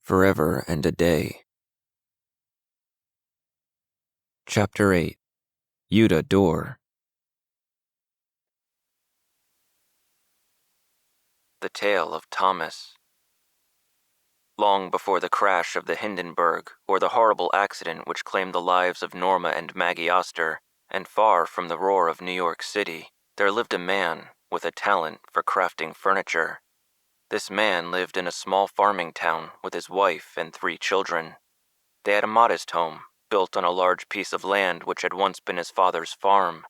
Forever and a Day. Chapter 8. Yuta Door. The Tale of Thomas. Long before the crash of the Hindenburg or the horrible accident which claimed the lives of Norma and Maggie Oster, and far from the roar of New York City, there lived a man with a talent for crafting furniture. This man lived in a small farming town with his wife and 3 children. They had a modest home, built on a large piece of land which had once been his father's farm.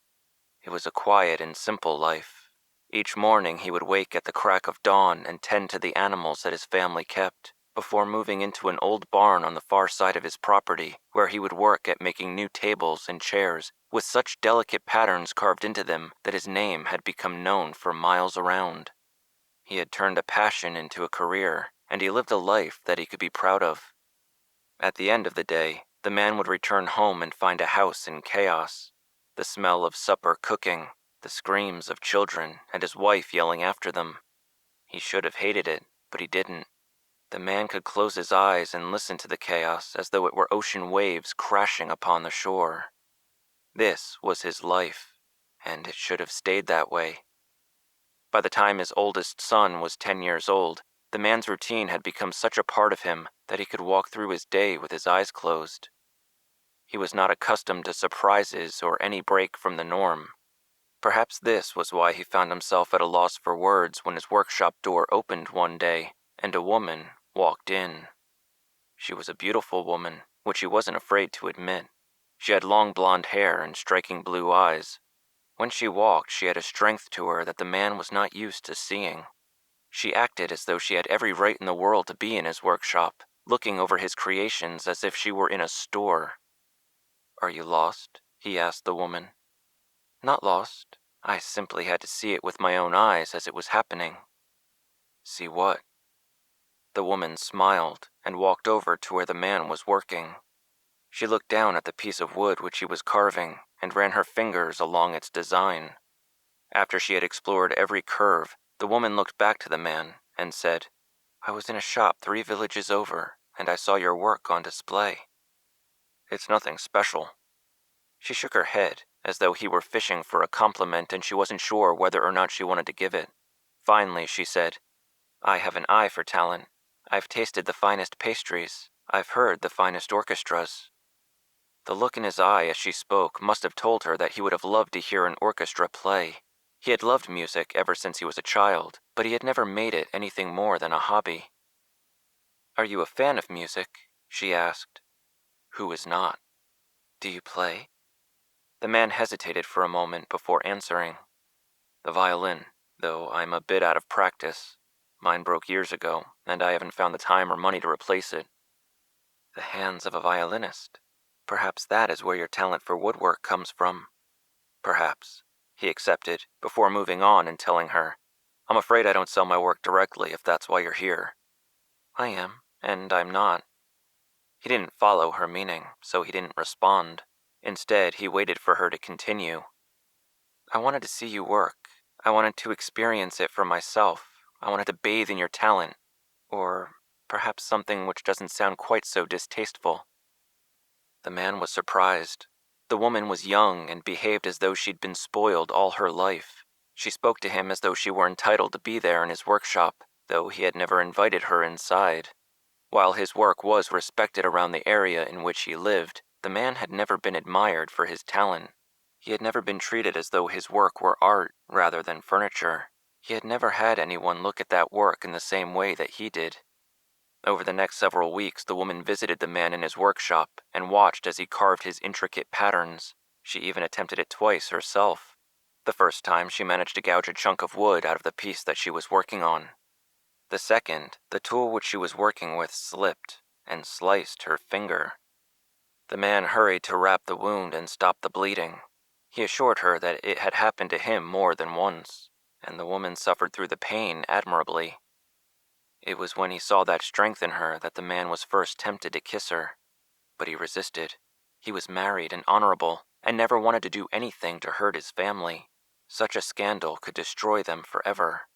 It was a quiet and simple life. Each morning he would wake at the crack of dawn and tend to the animals that his family kept, before moving into an old barn on the far side of his property, where he would work at making new tables and chairs with such delicate patterns carved into them that his name had become known for miles around. He had turned a passion into a career, and he lived a life that he could be proud of. At the end of the day, the man would return home and find a house in chaos. The smell of supper cooking, the screams of children, and his wife yelling after them. He should have hated it, but he didn't. The man could close his eyes and listen to the chaos as though it were ocean waves crashing upon the shore. This was his life, and it should have stayed that way. By the time his oldest son was 10 years old, the man's routine had become such a part of him that he could walk through his day with his eyes closed. He was not accustomed to surprises or any break from the norm. Perhaps this was why he found himself at a loss for words when his workshop door opened one day and a woman walked in. She was a beautiful woman, which he wasn't afraid to admit. She had long blonde hair and striking blue eyes. When she walked, she had a strength to her that the man was not used to seeing. She acted as though she had every right in the world to be in his workshop, looking over his creations as if she were in a store. "Are you lost?" he asked the woman. "Not lost. I simply had to see it with my own eyes as it was happening." "See what?" The woman smiled and walked over to where the man was working. She looked down at the piece of wood which he was carving and ran her fingers along its design. After she had explored every curve, the woman looked back to the man and said, "I was in a shop 3 villages over, and I saw your work on display." "It's nothing special." She shook her head, as though he were fishing for a compliment and she wasn't sure whether or not she wanted to give it. Finally, she said, "I have an eye for talent. I've tasted the finest pastries. I've heard the finest orchestras." The look in his eye as she spoke must have told her that he would have loved to hear an orchestra play. He had loved music ever since he was a child, but he had never made it anything more than a hobby. "Are you a fan of music?" she asked. Who is not? "Do you play?" The man hesitated for a moment before answering. "The violin, though I'm a bit out of practice. Mine broke years ago, and I haven't found the time or money to replace it." "The hands of a violinist. Perhaps that is where your talent for woodwork comes from." "Perhaps," he accepted, before moving on and telling her, "I'm afraid I don't sell my work directly if that's why you're here." "I am, and I'm not." He didn't follow her meaning, so he didn't respond. Instead, he waited for her to continue. "I wanted to see you work. I wanted to experience it for myself. I wanted to bathe in your talent. Or perhaps something which doesn't sound quite so distasteful." The man was surprised. The woman was young and behaved as though she'd been spoiled all her life. She spoke to him as though she were entitled to be there in his workshop, though he had never invited her inside. While his work was respected around the area in which he lived, the man had never been admired for his talent. He had never been treated as though his work were art rather than furniture. He had never had anyone look at that work in the same way that he did. Over the next several weeks, the woman visited the man in his workshop and watched as he carved his intricate patterns. She even attempted it twice herself. The first time, she managed to gouge a chunk of wood out of the piece that she was working on. The second, the tool which she was working with slipped and sliced her finger. The man hurried to wrap the wound and stop the bleeding. He assured her that it had happened to him more than once, and the woman suffered through the pain admirably. It was when he saw that strength in her that the man was first tempted to kiss her. But he resisted. He was married and honorable, and never wanted to do anything to hurt his family. Such a scandal could destroy them forever.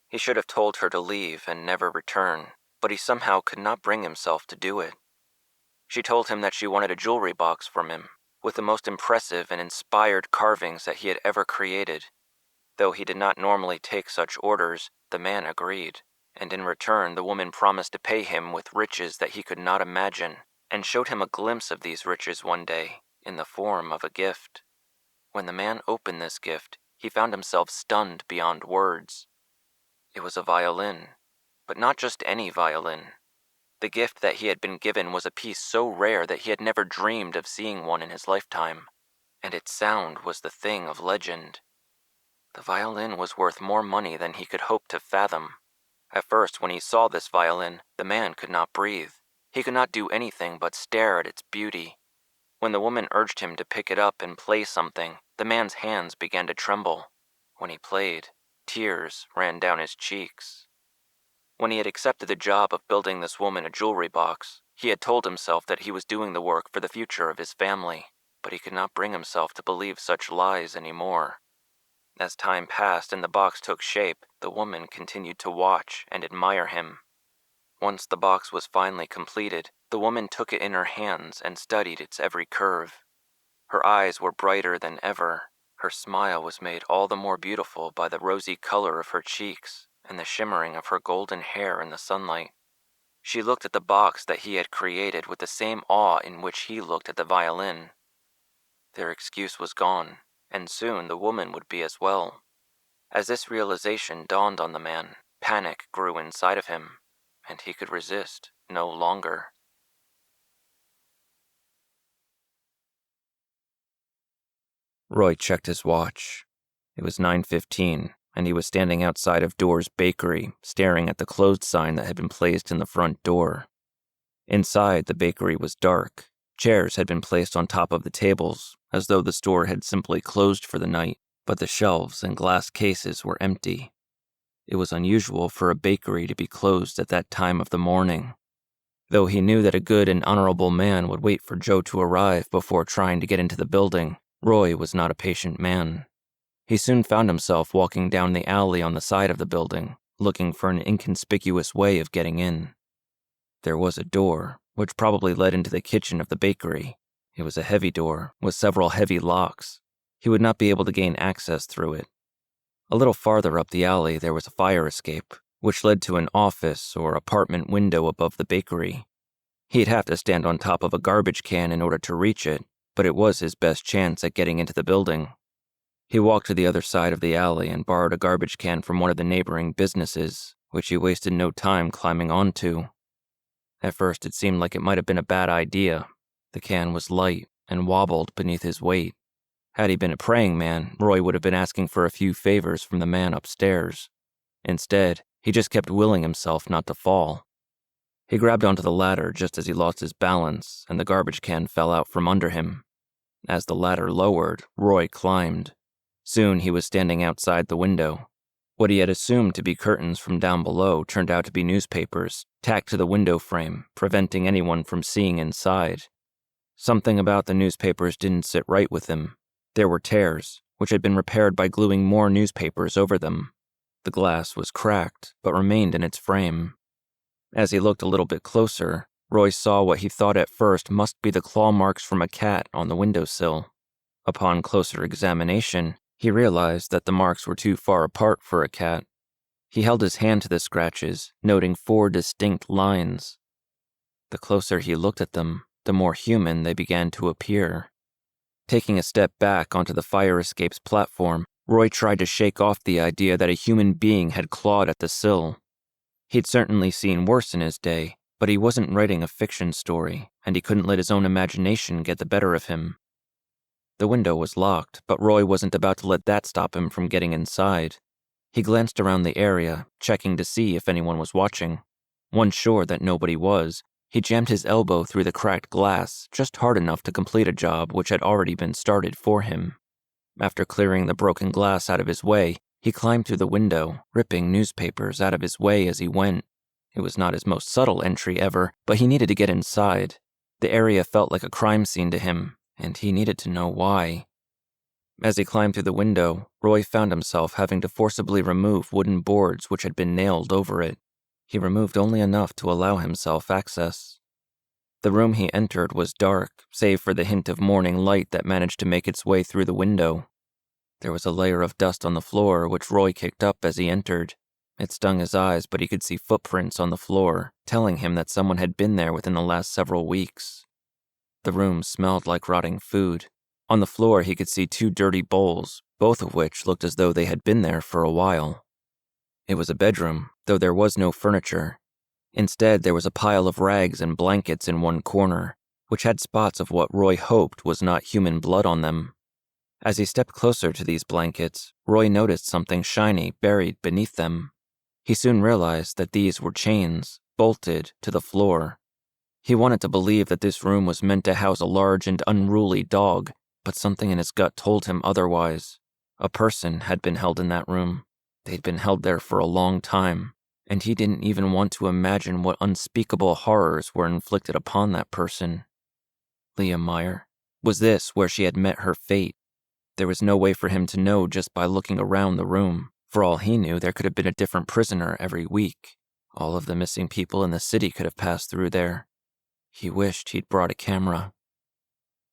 He should have told her to leave and never return, but he somehow could not bring himself to do it. She told him that she wanted a jewelry box from him, with the most impressive and inspired carvings that he had ever created. Though he did not normally take such orders, the man agreed, and in return the woman promised to pay him with riches that he could not imagine, and showed him a glimpse of these riches one day, in the form of a gift. When the man opened this gift, he found himself stunned beyond words. It was a violin, but not just any violin. The gift that he had been given was a piece so rare that he had never dreamed of seeing one in his lifetime, and its sound was the thing of legend. The violin was worth more money than he could hope to fathom. At first, when he saw this violin, the man could not breathe. He could not do anything but stare at its beauty. When the woman urged him to pick it up and play something, the man's hands began to tremble. When he played, tears ran down his cheeks. When he had accepted the job of building this woman a jewelry box, he had told himself that he was doing the work for the future of his family, but he could not bring himself to believe such lies anymore. As time passed and the box took shape, the woman continued to watch and admire him. Once the box was finally completed, the woman took it in her hands and studied its every curve. Her eyes were brighter than ever. Her smile was made all the more beautiful by the rosy color of her cheeks and the shimmering of her golden hair in the sunlight. She looked at the box that he had created with the same awe in which he looked at the violin. Their excuse was gone, and soon the woman would be as well. As this realization dawned on the man, panic grew inside of him, and he could resist no longer. Roy checked his watch. It was 9:15, and he was standing outside of Door's bakery, staring at the closed sign that had been placed in the front door. Inside, the bakery was dark. Chairs had been placed on top of the tables, as though the store had simply closed for the night, but the shelves and glass cases were empty. It was unusual for a bakery to be closed at that time of the morning. Though he knew that a good and honorable man would wait for Joe to arrive before trying to get into the building, Roy was not a patient man. He soon found himself walking down the alley on the side of the building, looking for an inconspicuous way of getting in. There was a door, which probably led into the kitchen of the bakery. It was a heavy door, with several heavy locks. He would not be able to gain access through it. A little farther up the alley there was a fire escape, which led to an office or apartment window above the bakery. He'd have to stand on top of a garbage can in order to reach it, but it was his best chance at getting into the building. He walked to the other side of the alley and borrowed a garbage can from one of the neighboring businesses, which he wasted no time climbing onto. At first, it seemed like it might have been a bad idea. The can was light and wobbled beneath his weight. Had he been a praying man, Roy would have been asking for a few favors from the man upstairs. Instead, he just kept willing himself not to fall. He grabbed onto the ladder just as he lost his balance, and the garbage can fell out from under him. As the ladder lowered, Roy climbed. Soon he was standing outside the window. What he had assumed to be curtains from down below turned out to be newspapers, tacked to the window frame, preventing anyone from seeing inside. Something about the newspapers didn't sit right with him. There were tears, which had been repaired by gluing more newspapers over them. The glass was cracked, but remained in its frame. As he looked a little bit closer, Roy saw what he thought at first must be the claw marks from a cat on the windowsill. Upon closer examination, he realized that the marks were too far apart for a cat. He held his hand to the scratches, noting 4 distinct lines. The closer he looked at them, the more human they began to appear. Taking a step back onto the fire escape's platform, Roy tried to shake off the idea that a human being had clawed at the sill. He'd certainly seen worse in his day, but he wasn't writing a fiction story, and he couldn't let his own imagination get the better of him. The window was locked, but Roy wasn't about to let that stop him from getting inside. He glanced around the area, checking to see if anyone was watching. Once sure that nobody was, he jammed his elbow through the cracked glass, just hard enough to complete a job which had already been started for him. After clearing the broken glass out of his way, he climbed through the window, ripping newspapers out of his way as he went. It was not his most subtle entry ever, but he needed to get inside. The area felt like a crime scene to him, and he needed to know why. As he climbed through the window, Roy found himself having to forcibly remove wooden boards which had been nailed over it. He removed only enough to allow himself access. The room he entered was dark, save for the hint of morning light that managed to make its way through the window. There was a layer of dust on the floor, which Roy kicked up as he entered. It stung his eyes, but he could see footprints on the floor, telling him that someone had been there within the last several weeks. The room smelled like rotting food. On the floor, he could see 2 dirty bowls, both of which looked as though they had been there for a while. It was a bedroom, though there was no furniture. Instead, there was a pile of rags and blankets in one corner, which had spots of what Roy hoped was not human blood on them. As he stepped closer to these blankets, Roy noticed something shiny buried beneath them. He soon realized that these were chains, bolted to the floor. He wanted to believe that this room was meant to house a large and unruly dog, but something in his gut told him otherwise. A person had been held in that room. They'd been held there for a long time, and he didn't even want to imagine what unspeakable horrors were inflicted upon that person. Leah Meyer. Was this where she had met her fate? There was no way for him to know just by looking around the room. For all he knew, there could have been a different prisoner every week. All of the missing people in the city could have passed through there. He wished he'd brought a camera.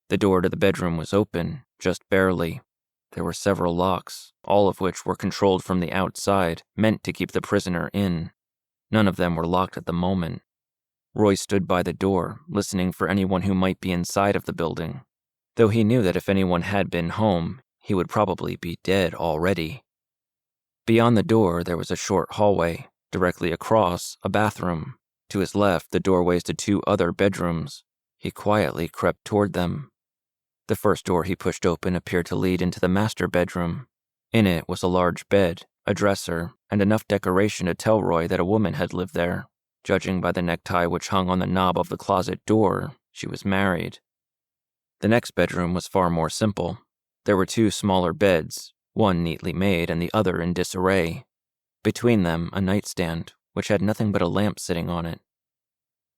The door to the bedroom was open, just barely. There were several locks, all of which were controlled from the outside, meant to keep the prisoner in. None of them were locked at the moment. Roy stood by the door, listening for anyone who might be inside of the building. Though he knew that if anyone had been home, he would probably be dead already. Beyond the door, there was a short hallway. Directly across, a bathroom. To his left, the doorways to 2 other bedrooms. He quietly crept toward them. The first door he pushed open appeared to lead into the master bedroom. In it was a large bed, a dresser, and enough decoration to tell Roy that a woman had lived there. Judging by the necktie which hung on the knob of the closet door, she was married. The next bedroom was far more simple. There were 2 smaller beds, one neatly made and the other in disarray. Between them, a nightstand, which had nothing but a lamp sitting on it.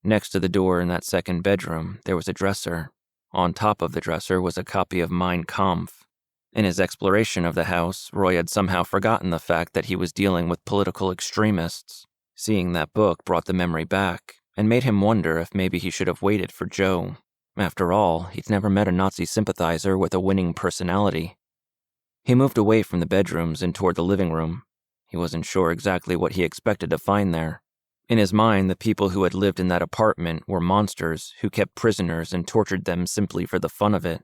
Next to the door in that second bedroom, there was a dresser. On top of the dresser was a copy of Mein Kampf. In his exploration of the house, Roy had somehow forgotten the fact that he was dealing with political extremists. Seeing that book brought the memory back, and made him wonder if maybe he should have waited for Joe. After all, he'd never met a Nazi sympathizer with a winning personality. He moved away from the bedrooms and toward the living room. He wasn't sure exactly what he expected to find there. In his mind, the people who had lived in that apartment were monsters who kept prisoners and tortured them simply for the fun of it.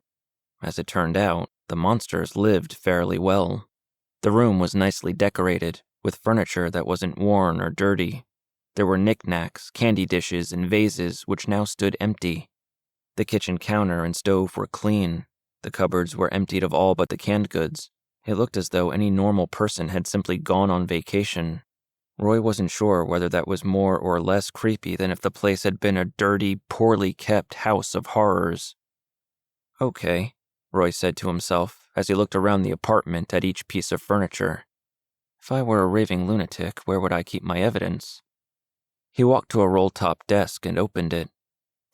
As it turned out, the monsters lived fairly well. The room was nicely decorated, with furniture that wasn't worn or dirty. There were knickknacks, candy dishes, and vases which now stood empty. The kitchen counter and stove were clean. The cupboards were emptied of all but the canned goods. It looked as though any normal person had simply gone on vacation. Roy wasn't sure whether that was more or less creepy than if the place had been a dirty, poorly kept house of horrors. Okay, Roy said to himself as he looked around the apartment at each piece of furniture. If I were a raving lunatic, where would I keep my evidence? He walked to a roll-top desk and opened it.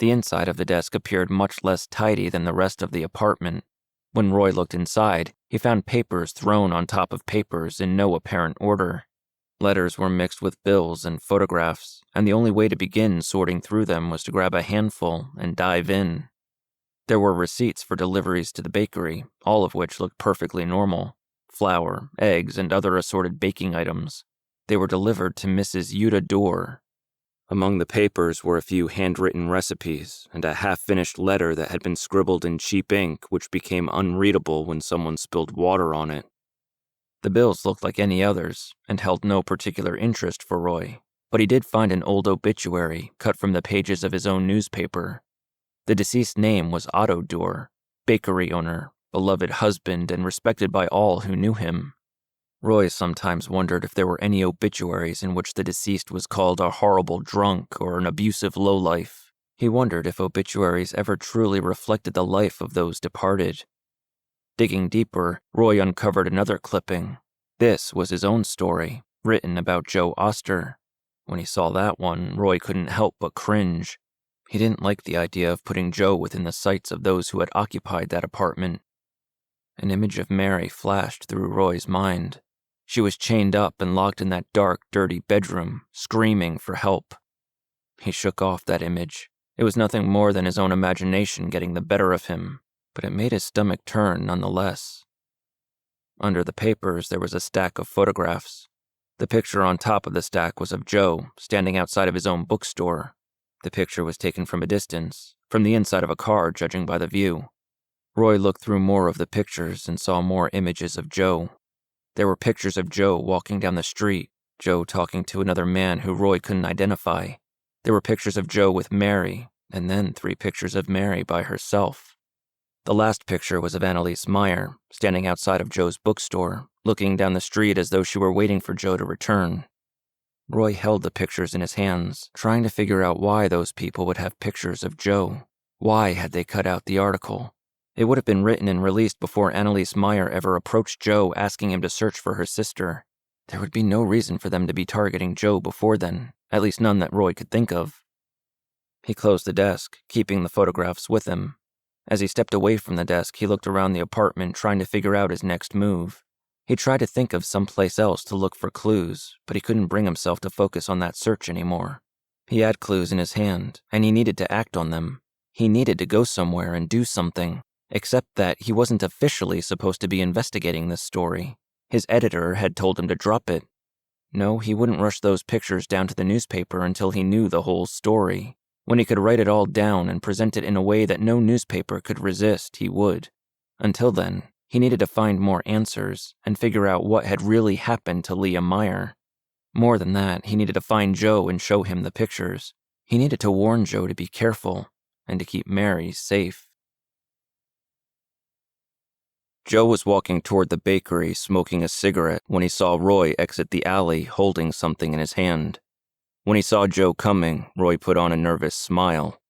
The inside of the desk appeared much less tidy than the rest of the apartment. When Roy looked inside, he found papers thrown on top of papers in no apparent order. Letters were mixed with bills and photographs, and the only way to begin sorting through them was to grab a handful and dive in. There were receipts for deliveries to the bakery, all of which looked perfectly normal. Flour, eggs, and other assorted baking items. They were delivered to Mrs. Yuta Dorr. Among the papers were a few handwritten recipes and a half-finished letter that had been scribbled in cheap ink which became unreadable when someone spilled water on it. The bills looked like any others and held no particular interest for Roy, but he did find an old obituary cut from the pages of his own newspaper. The deceased name was Otto Dorr, bakery owner, beloved husband, and respected by all who knew him. Roy sometimes wondered if there were any obituaries in which the deceased was called a horrible drunk or an abusive lowlife. He wondered if obituaries ever truly reflected the life of those departed. Digging deeper, Roy uncovered another clipping. This was his own story, written about Joe Oster. When he saw that one, Roy couldn't help but cringe. He didn't like the idea of putting Joe within the sights of those who had occupied that apartment. An image of Mary flashed through Roy's mind. She was chained up and locked in that dark, dirty bedroom, screaming for help. He shook off that image. It was nothing more than his own imagination getting the better of him, but it made his stomach turn nonetheless. Under the papers, there was a stack of photographs. The picture on top of the stack was of Joe, standing outside of his own bookstore. The picture was taken from a distance, from the inside of a car, judging by the view. Roy looked through more of the pictures and saw more images of Joe. There were pictures of Joe walking down the street, Joe talking to another man who Roy couldn't identify. There were pictures of Joe with Mary, and then 3 pictures of Mary by herself. The last picture was of Annalise Meyer, standing outside of Joe's bookstore, looking down the street as though she were waiting for Joe to return. Roy held the pictures in his hands, trying to figure out why those people would have pictures of Joe. Why had they cut out the article? It would have been written and released before Annalise Meyer ever approached Joe asking him to search for her sister. There would be no reason for them to be targeting Joe before then, at least none that Roy could think of. He closed the desk, keeping the photographs with him. As he stepped away from the desk, he looked around the apartment trying to figure out his next move. He tried to think of someplace else to look for clues, but he couldn't bring himself to focus on that search anymore. He had clues in his hand, and he needed to act on them. He needed to go somewhere and do something, except that he wasn't officially supposed to be investigating this story. His editor had told him to drop it. No, he wouldn't rush those pictures down to the newspaper until he knew the whole story. When he could write it all down and present it in a way that no newspaper could resist, he would. Until then, he needed to find more answers and figure out what had really happened to Leah Meyer. More than that, he needed to find Joe and show him the pictures. He needed to warn Joe to be careful and to keep Mary safe. Joe was walking toward the bakery smoking a cigarette when he saw Roy exit the alley holding something in his hand. When he saw Joe coming, Roy put on a nervous smile.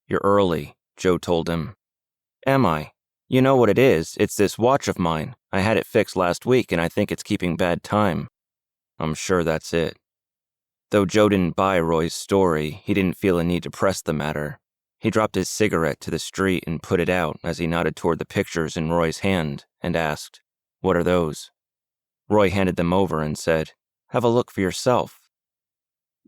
"You're early," Joe told him. "Am I? You know what it is, it's this watch of mine. I had it fixed last week and I think it's keeping bad time." "I'm sure that's it." Though Joe didn't buy Roy's story, he didn't feel a need to press the matter. He dropped his cigarette to the street and put it out as he nodded toward the pictures in Roy's hand and asked, "What are those?" Roy handed them over and said, "Have a look for yourself."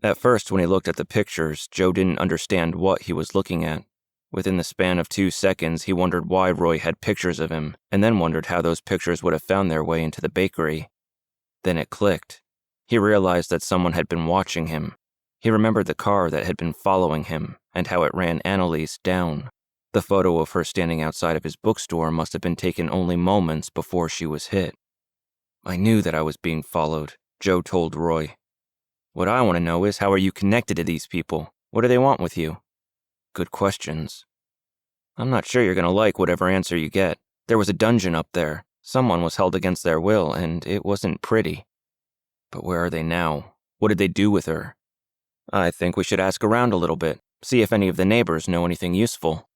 At first, when he looked at the pictures, Joe didn't understand what he was looking at. Within the span of 2 seconds, he wondered why Roy had pictures of him, and then wondered how those pictures would have found their way into the bakery. Then it clicked. He realized that someone had been watching him. He remembered the car that had been following him, and how it ran Annalise down. The photo of her standing outside of his bookstore must have been taken only moments before she was hit. "I knew that I was being followed," Joe told Roy. "What I want to know is, how are you connected to these people? What do they want with you?" "Good questions." "I'm not sure you're going to like whatever answer you get. There was a dungeon up there. Someone was held against their will, and it wasn't pretty." "But where are they now? What did they do with her?" "I think we should ask around a little bit, see if any of the neighbors know anything useful."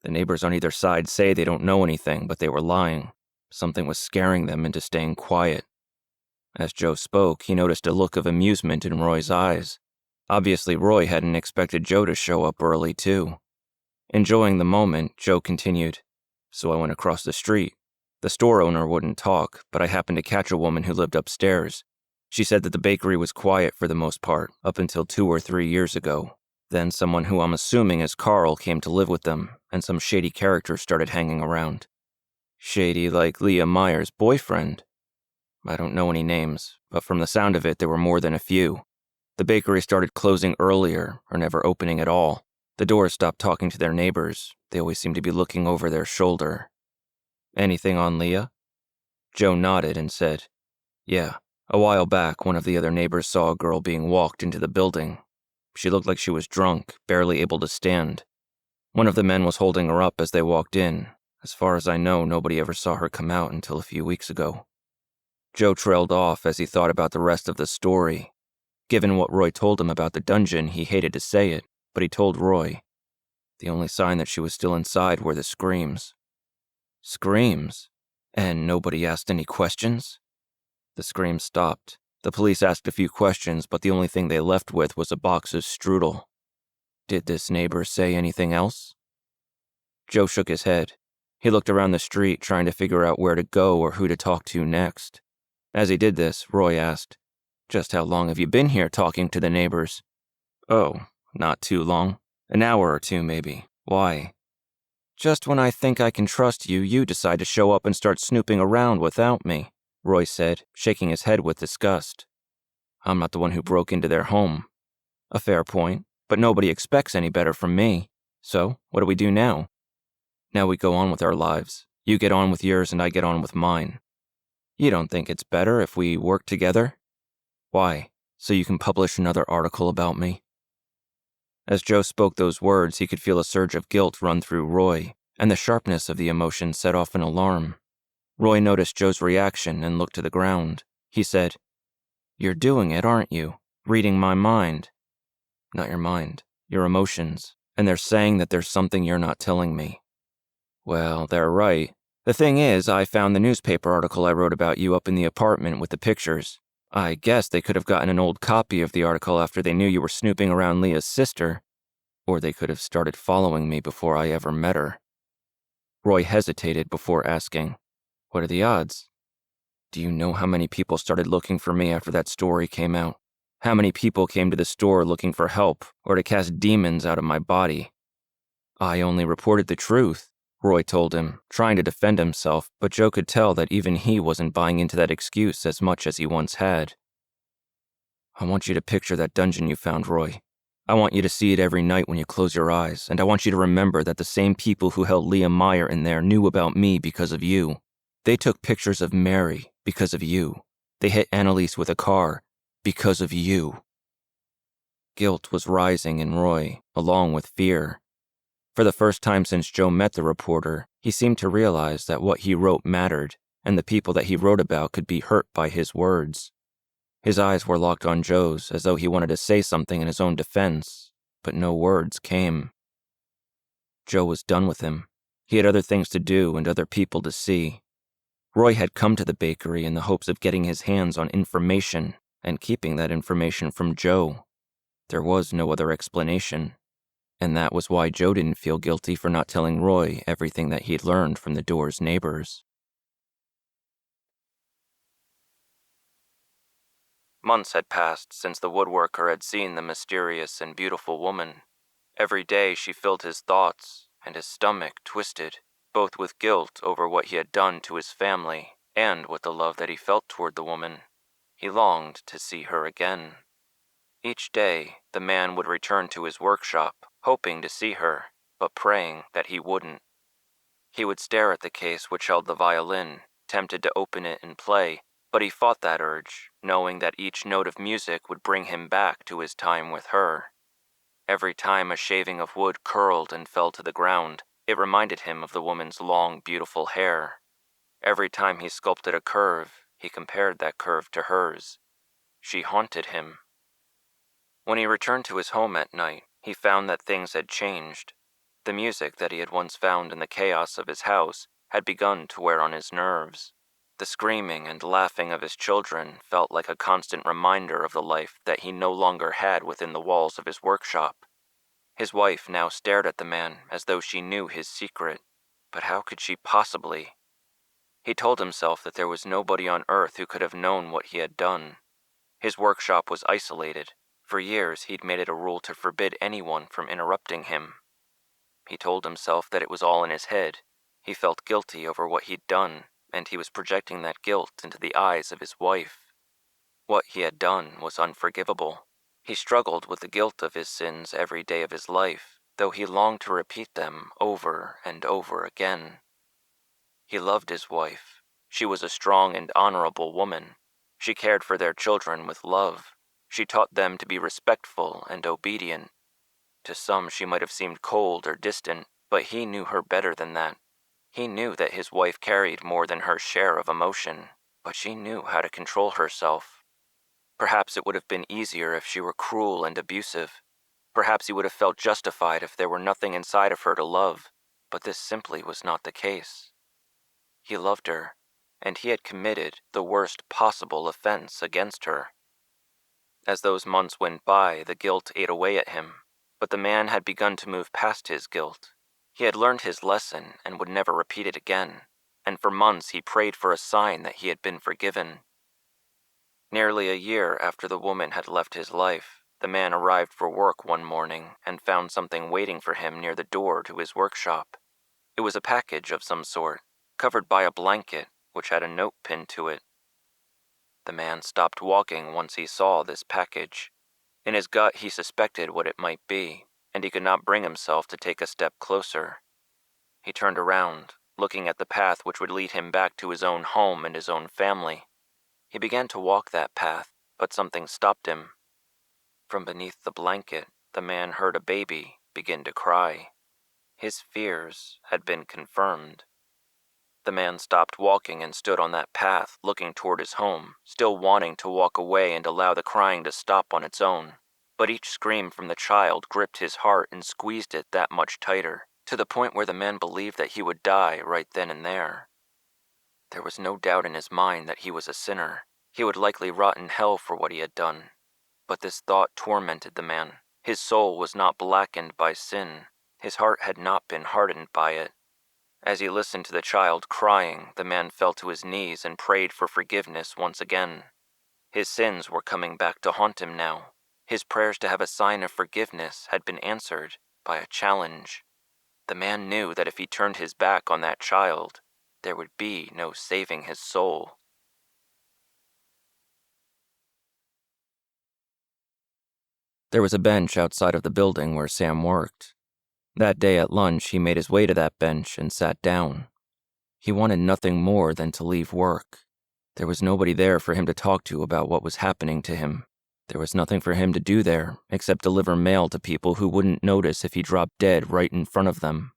"The neighbors on either side say they don't know anything, but they were lying. Something was scaring them into staying quiet." As Joe spoke, he noticed a look of amusement in Roy's eyes. Obviously, Roy hadn't expected Joe to show up early, too. Enjoying the moment, Joe continued, "So I went across the street. The store owner wouldn't talk, but I happened to catch a woman who lived upstairs. She said that the bakery was quiet for the most part, up until 2 or 3 years ago. Then someone who I'm assuming is Carl came to live with them, and some shady characters started hanging around." "Shady like Leah Meyer's boyfriend?" "I don't know any names, but from the sound of it, there were more than a few. The bakery started closing earlier, or never opening at all. The doors stopped talking to their neighbors. They always seemed to be looking over their shoulder." "Anything on Leah?" Joe nodded and said, "Yeah. A while back, one of the other neighbors saw a girl being walked into the building. She looked like she was drunk, barely able to stand. One of the men was holding her up as they walked in. As far as I know, nobody ever saw her come out until a few weeks ago." Joe trailed off as he thought about the rest of the story. Given what Roy told him about the dungeon, he hated to say it, but he told Roy. The only sign that she was still inside were the screams. Screams? And nobody asked any questions? The screams stopped. The police asked a few questions, but the only thing they left with was a box of strudel. Did this neighbor say anything else? Joe shook his head. He looked around the street, trying to figure out where to go or who to talk to next. As he did this, Roy asked, "Just how long have you been here talking to the neighbors?" "Oh, not too long. An hour or two, maybe. Why?" "Just when I think I can trust you, you decide to show up and start snooping around without me," Roy said, shaking his head with disgust. "I'm not the one who broke into their home." "A fair point, but nobody expects any better from me. So, what do we do now?" "Now we go on with our lives. You get on with yours and I get on with mine." "You don't think it's better if we work together?" "Why? So you can publish another article about me?" As Joe spoke those words, he could feel a surge of guilt run through Roy, and the sharpness of the emotion set off an alarm. Roy noticed Joe's reaction and looked to the ground. He said, "You're doing it, aren't you? Reading my mind." "Not your mind, your emotions. And they're saying that there's something you're not telling me." "Well, they're right. The thing is, I found the newspaper article I wrote about you up in the apartment with the pictures. I guess they could have gotten an old copy of the article after they knew you were snooping around Leah's sister, or they could have started following me before I ever met her." Roy hesitated before asking, "What are the odds?" "Do you know how many people started looking for me after that story came out? How many people came to the store looking for help or to cast demons out of my body?" "I only reported the truth," Roy told him, trying to defend himself, but Joe could tell that even he wasn't buying into that excuse as much as he once had. "I want you to picture that dungeon you found, Roy. I want you to see it every night when you close your eyes, and I want you to remember that the same people who held Leah Meyer in there knew about me because of you. They took pictures of Mary because of you. They hit Annalise with a car because of you." Guilt was rising in Roy, along with fear. For the first time since Joe met the reporter, he seemed to realize that what he wrote mattered, and the people that he wrote about could be hurt by his words. His eyes were locked on Joe's as though he wanted to say something in his own defense, but no words came. Joe was done with him. He had other things to do and other people to see. Roy had come to the bakery in the hopes of getting his hands on information and keeping that information from Joe. There was no other explanation. And that was why Joe didn't feel guilty for not telling Roy everything that he'd learned from the door's neighbors. Months had passed since the woodworker had seen the mysterious and beautiful woman. Every day she filled his thoughts, and his stomach twisted, both with guilt over what he had done to his family and with the love that he felt toward the woman. He longed to see her again. Each day, the man would return to his workshop, hoping to see her, but praying that he wouldn't. He would stare at the case which held the violin, tempted to open it and play, but he fought that urge, knowing that each note of music would bring him back to his time with her. Every time a shaving of wood curled and fell to the ground, it reminded him of the woman's long, beautiful hair. Every time he sculpted a curve, he compared that curve to hers. She haunted him. When he returned to his home at night, he found that things had changed. The music that he had once found in the chaos of his house had begun to wear on his nerves. The screaming and laughing of his children felt like a constant reminder of the life that he no longer had within the walls of his workshop. His wife now stared at the man as though she knew his secret, but how could she possibly? He told himself that there was nobody on earth who could have known what he had done. His workshop was isolated. For years, he'd made it a rule to forbid anyone from interrupting him. He told himself that it was all in his head. He felt guilty over what he'd done, and he was projecting that guilt into the eyes of his wife. What he had done was unforgivable. He struggled with the guilt of his sins every day of his life, though he longed to repeat them over and over again. He loved his wife. She was a strong and honorable woman. She cared for their children with love. She taught them to be respectful and obedient. To some, she might have seemed cold or distant, but he knew her better than that. He knew that his wife carried more than her share of emotion, but she knew how to control herself. Perhaps it would have been easier if she were cruel and abusive. Perhaps he would have felt justified if there were nothing inside of her to love, but this simply was not the case. He loved her, and he had committed the worst possible offense against her. As those months went by, the guilt ate away at him, but the man had begun to move past his guilt. He had learned his lesson and would never repeat it again, and for months he prayed for a sign that he had been forgiven. Nearly a year after the woman had left his life, the man arrived for work one morning and found something waiting for him near the door to his workshop. It was a package of some sort, covered by a blanket, which had a note pinned to it. The man stopped walking once he saw this package. In his gut, he suspected what it might be, and he could not bring himself to take a step closer. He turned around, looking at the path which would lead him back to his own home and his own family. He began to walk that path, but something stopped him. From beneath the blanket, the man heard a baby begin to cry. His fears had been confirmed. The man stopped walking and stood on that path, looking toward his home, still wanting to walk away and allow the crying to stop on its own. But each scream from the child gripped his heart and squeezed it that much tighter, to the point where the man believed that he would die right then and there. There was no doubt in his mind that he was a sinner. He would likely rot in hell for what he had done. But this thought tormented the man. His soul was not blackened by sin. His heart had not been hardened by it. As he listened to the child crying, the man fell to his knees and prayed for forgiveness once again. His sins were coming back to haunt him now. His prayers to have a sign of forgiveness had been answered by a challenge. The man knew that if he turned his back on that child, there would be no saving his soul. There was a bench outside of the building where Sam worked. That day at lunch, he made his way to that bench and sat down. He wanted nothing more than to leave work. There was nobody there for him to talk to about what was happening to him. There was nothing for him to do there except deliver mail to people who wouldn't notice if he dropped dead right in front of them.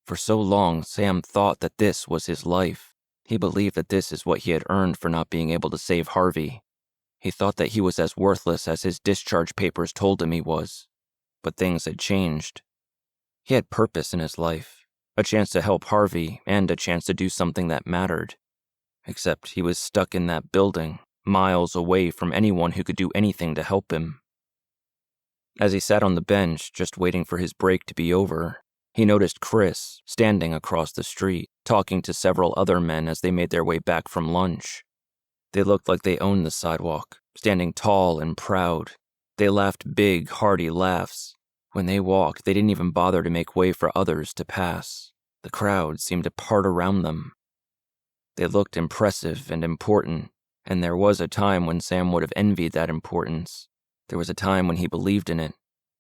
For so long, Sam thought that this was his life. He believed that this is what he had earned for not being able to save Harvey. He thought that he was as worthless as his discharge papers told him he was. But things had changed. He had purpose in his life, a chance to help Harvey and a chance to do something that mattered. Except he was stuck in that building, miles away from anyone who could do anything to help him. As he sat on the bench, just waiting for his break to be over, he noticed Chris standing across the street, talking to several other men as they made their way back from lunch. They looked like they owned the sidewalk, standing tall and proud. They laughed big, hearty laughs. When they walked, they didn't even bother to make way for others to pass. The crowd seemed to part around them. They looked impressive and important, and there was a time when Sam would have envied that importance. There was a time when he believed in it.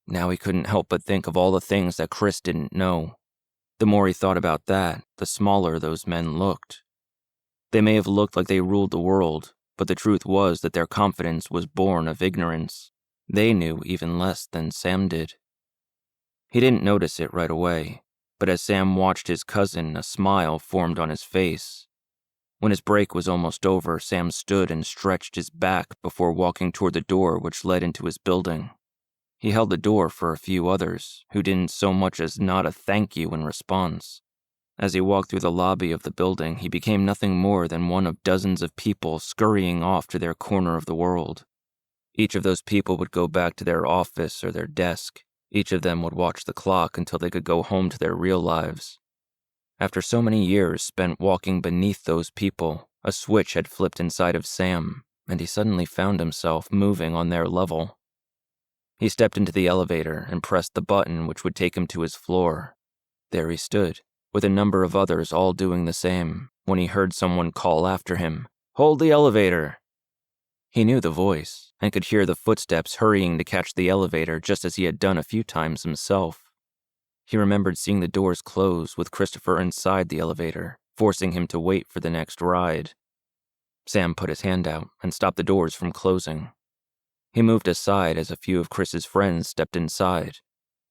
Now he couldn't help but think of all the things that Chris didn't know. The more he thought about that, the smaller those men looked. They may have looked like they ruled the world, but the truth was that their confidence was born of ignorance. They knew even less than Sam did. He didn't notice it right away, but as Sam watched his cousin, a smile formed on his face. When his break was almost over, Sam stood and stretched his back before walking toward the door which led into his building. He held the door for a few others, who didn't so much as nod a thank you in response. As he walked through the lobby of the building, he became nothing more than one of dozens of people scurrying off to their corner of the world. Each of those people would go back to their office or their desk. Each of them would watch the clock until they could go home to their real lives. After so many years spent walking beneath those people, a switch had flipped inside of Sam, and he suddenly found himself moving on their level. He stepped into the elevator and pressed the button which would take him to his floor. There he stood, with a number of others all doing the same, when he heard someone call after him, "Hold the elevator!" He knew the voice, and could hear the footsteps hurrying to catch the elevator just as he had done a few times himself. He remembered seeing the doors close with Christopher inside the elevator, forcing him to wait for the next ride. Sam put his hand out and stopped the doors from closing. He moved aside as a few of Chris's friends stepped inside.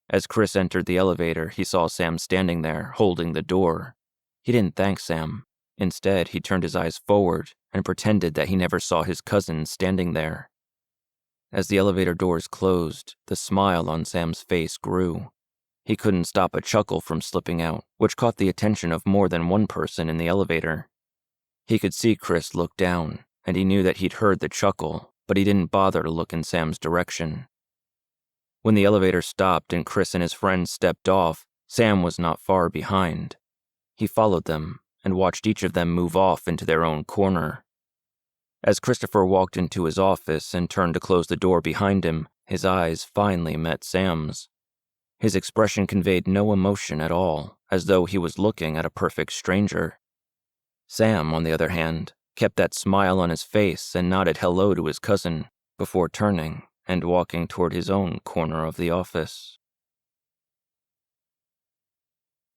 As Chris entered the elevator, he saw Sam standing there, holding the door. He didn't thank Sam. Instead, he turned his eyes forward and pretended that he never saw his cousin standing there. As the elevator doors closed, the smile on Sam's face grew. He couldn't stop a chuckle from slipping out, which caught the attention of more than one person in the elevator. He could see Chris look down, and he knew that he'd heard the chuckle, but he didn't bother to look in Sam's direction. When the elevator stopped and Chris and his friends stepped off, Sam was not far behind. He followed them and watched each of them move off into their own corner. As Christopher walked into his office and turned to close the door behind him, his eyes finally met Sam's. His expression conveyed no emotion at all, as though he was looking at a perfect stranger. Sam, on the other hand, kept that smile on his face and nodded hello to his cousin, before turning and walking toward his own corner of the office.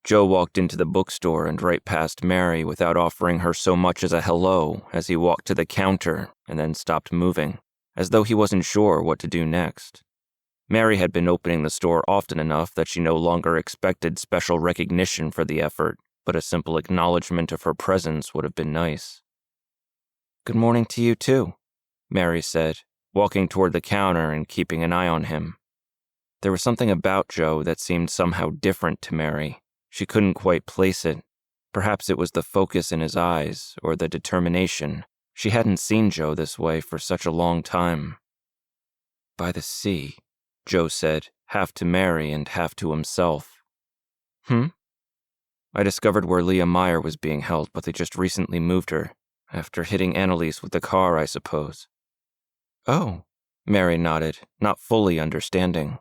Joe walked into the bookstore and right past Mary without offering her so much as a hello as he walked to the counter and then stopped moving, as though he wasn't sure what to do next. Mary had been opening the store often enough that she no longer expected special recognition for the effort, but a simple acknowledgement of her presence would have been nice. "Good morning to you, too," Mary said, walking toward the counter and keeping an eye on him. There was something about Joe that seemed somehow different to Mary. She couldn't quite place it. Perhaps it was the focus in his eyes, or the determination. She hadn't seen Joe this way for such a long time. "By the sea," Joe said, half to Mary and half to himself. I discovered where Leah Meyer was being held, but they just recently moved her. After hitting Annalise with the car, I suppose." "Oh," Mary nodded, not fully understanding.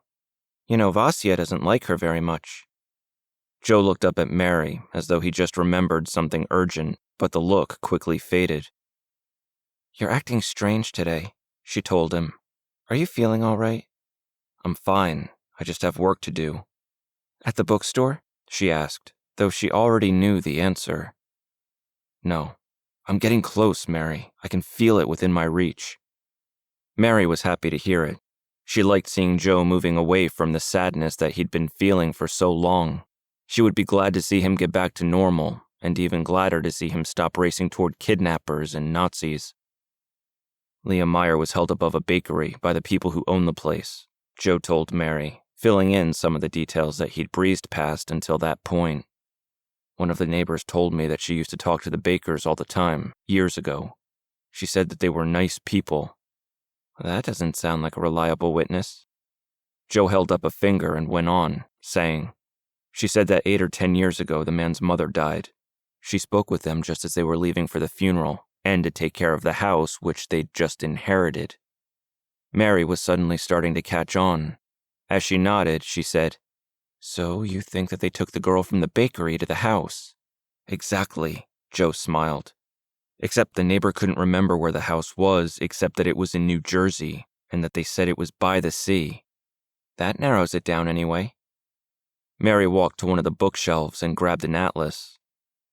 "You know, Vasya doesn't like her very much." Joe looked up at Mary, as though he just remembered something urgent, but the look quickly faded. "You're acting strange today," she told him. "Are you feeling all right?" "I'm fine. I just have work to do." "At the bookstore?" she asked, though she already knew the answer. "No. I'm getting close, Mary. I can feel it within my reach." Mary was happy to hear it. She liked seeing Joe moving away from the sadness that he'd been feeling for so long. She would be glad to see him get back to normal, and even gladder to see him stop racing toward kidnappers and Nazis. Leah Meyer was held above a bakery by the people who own the place, Joe told Mary, filling in some of the details that he'd breezed past until that point. "One of the neighbors told me that she used to talk to the bakers all the time, years ago. She said that they were nice people." "That doesn't sound like a reliable witness." Joe held up a finger and went on, saying, "She said that 8 or 10 years ago the man's mother died. She spoke with them just as they were leaving for the funeral, and to take care of the house which they'd just inherited." Mary was suddenly starting to catch on. As she nodded, she said, "So you think that they took the girl from the bakery to the house?" "Exactly," Joe smiled. "Except the neighbor couldn't remember where the house was, except that it was in New Jersey, and that they said it was by the sea. That narrows it down anyway." Mary walked to one of the bookshelves and grabbed an atlas.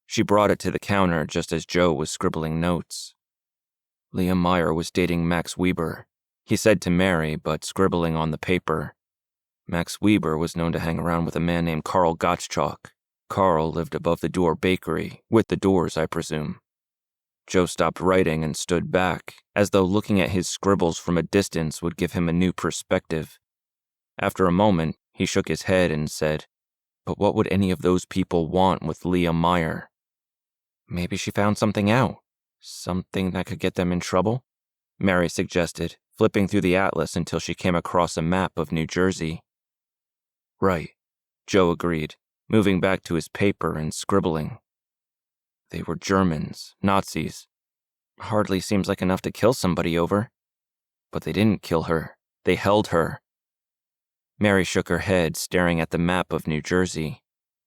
She brought it to the counter just as Joe was scribbling notes. "Leah Meyer was dating Max Weber," he said to Mary, but scribbling on the paper. "Max Weber was known to hang around with a man named Carl Gottschalk. Carl lived above the Door Bakery, with the doors, I presume." Joe stopped writing and stood back, as though looking at his scribbles from a distance would give him a new perspective. After a moment, he shook his head and said, "But what would any of those people want with Leah Meyer?" "Maybe she found something out. Something that could get them in trouble?" Mary suggested, flipping through the atlas until she came across a map of New Jersey. "Right," Joe agreed, moving back to his paper and scribbling. "They were Germans, Nazis. Hardly seems like enough to kill somebody over. But they didn't kill her. They held her." Mary shook her head, staring at the map of New Jersey.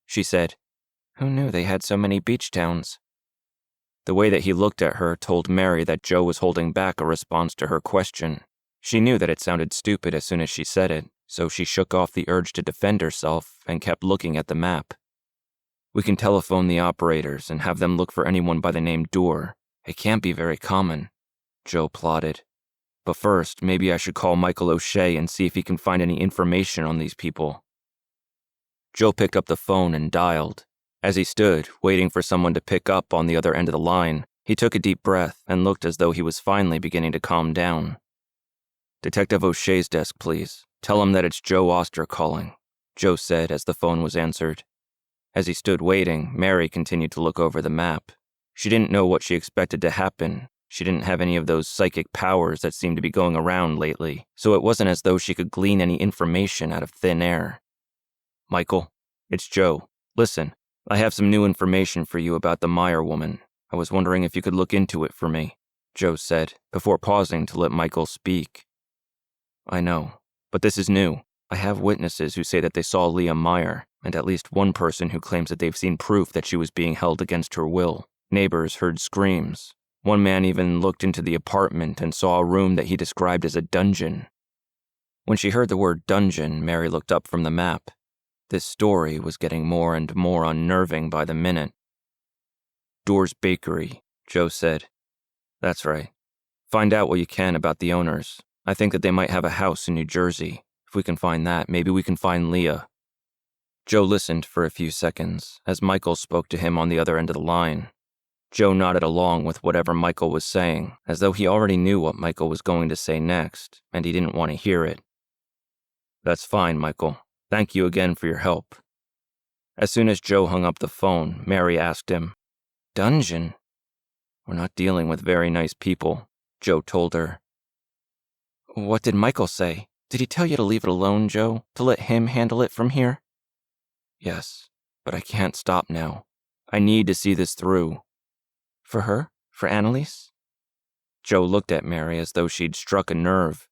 She said, "Who knew they had so many beach towns?" The way that he looked at her told Mary that Joe was holding back a response to her question. She knew that it sounded stupid as soon as she said it, so she shook off the urge to defend herself and kept looking at the map. "We can telephone the operators and have them look for anyone by the name Doer. It can't be very common," Joe plotted. "But first, maybe I should call Michael O'Shea and see if he can find any information on these people." Joe picked up the phone and dialed. As he stood, waiting for someone to pick up on the other end of the line, he took a deep breath and looked as though he was finally beginning to calm down. "Detective O'Shea's desk, please. Tell him that it's Joe Oster calling," Joe said as the phone was answered. As he stood waiting, Mary continued to look over the map. She didn't know what she expected to happen. She didn't have any of those psychic powers that seemed to be going around lately, so it wasn't as though she could glean any information out of thin air. "Michael, it's Joe. Listen, I have some new information for you about the Meyer woman. I was wondering if you could look into it for me," Joe said, before pausing to let Michael speak. I know, but this is new. I have witnesses who say that they saw Leah Meyer, and at least one person who claims that they've seen proof that she was being held against her will. Neighbors heard screams. One man even looked into the apartment and saw a room that he described as a dungeon. When she heard the word dungeon, Mary looked up from the map. This story was getting more and more unnerving by the minute. Door's Bakery, Joe said. That's right. Find out what you can about the owners. I think that they might have a house in New Jersey. If we can find that, maybe we can find Leah. Joe listened for a few seconds as Michael spoke to him on the other end of the line. Joe nodded along with whatever Michael was saying, as though he already knew what Michael was going to say next, and he didn't want to hear it. That's fine, Michael. Thank you again for your help. As soon as Joe hung up the phone, Mary asked him, Dungeon? We're not dealing with very nice people, Joe told her. What did Michael say? Did he tell you to leave it alone, Joe? To let him handle it from here? Yes, but I can't stop now. I need to see this through. For her? For Annalise? Joe looked at Mary as though she'd struck a nerve.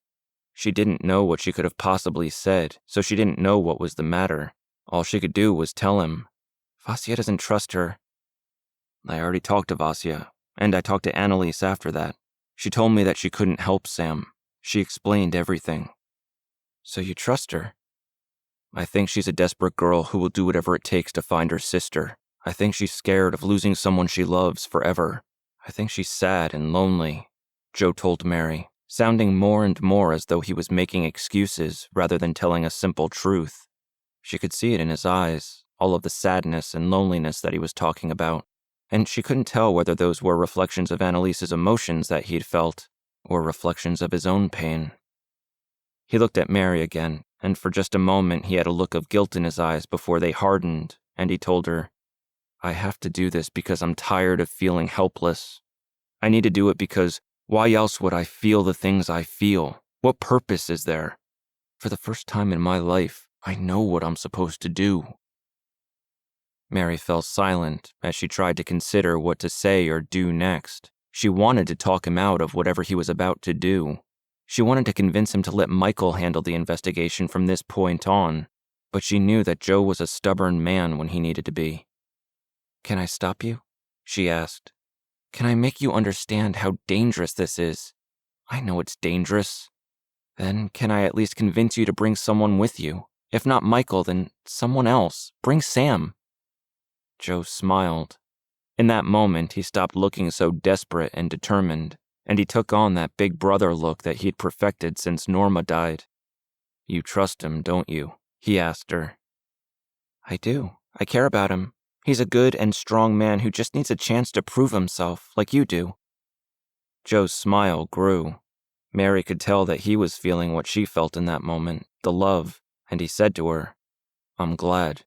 She didn't know what she could have possibly said, so she didn't know what was the matter. All she could do was tell him. Vasya doesn't trust her. I already talked to Vasya, and I talked to Annalise after that. She told me that she couldn't help Sam. She explained everything. So you trust her? I think she's a desperate girl who will do whatever it takes to find her sister. I think she's scared of losing someone she loves forever. I think she's sad and lonely, Joe told Mary, sounding more and more as though he was making excuses rather than telling a simple truth. She could see it in his eyes, all of the sadness and loneliness that he was talking about, and she couldn't tell whether those were reflections of Annalise's emotions that he'd felt, or reflections of his own pain. He looked at Mary again, and for just a moment he had a look of guilt in his eyes before they hardened, and he told her, I have to do this because I'm tired of feeling helpless. I need to do it because why else would I feel the things I feel? What purpose is there? For the first time in my life, I know what I'm supposed to do. Mary fell silent as she tried to consider what to say or do next. She wanted to talk him out of whatever he was about to do. She wanted to convince him to let Michael handle the investigation from this point on, but she knew that Joe was a stubborn man when he needed to be. Can I stop you? She asked. Can I make you understand how dangerous this is? I know it's dangerous. Then can I at least convince you to bring someone with you? If not Michael, then someone else. Bring Sam. Joe smiled. In that moment, he stopped looking so desperate and determined, and he took on that big brother look that he'd perfected since Norma died. You trust him, don't you? He asked her. I do. I care about him. He's a good and strong man who just needs a chance to prove himself, like you do. Joe's smile grew. Mary could tell that he was feeling what she felt in that moment, the love, and he said to her, I'm glad.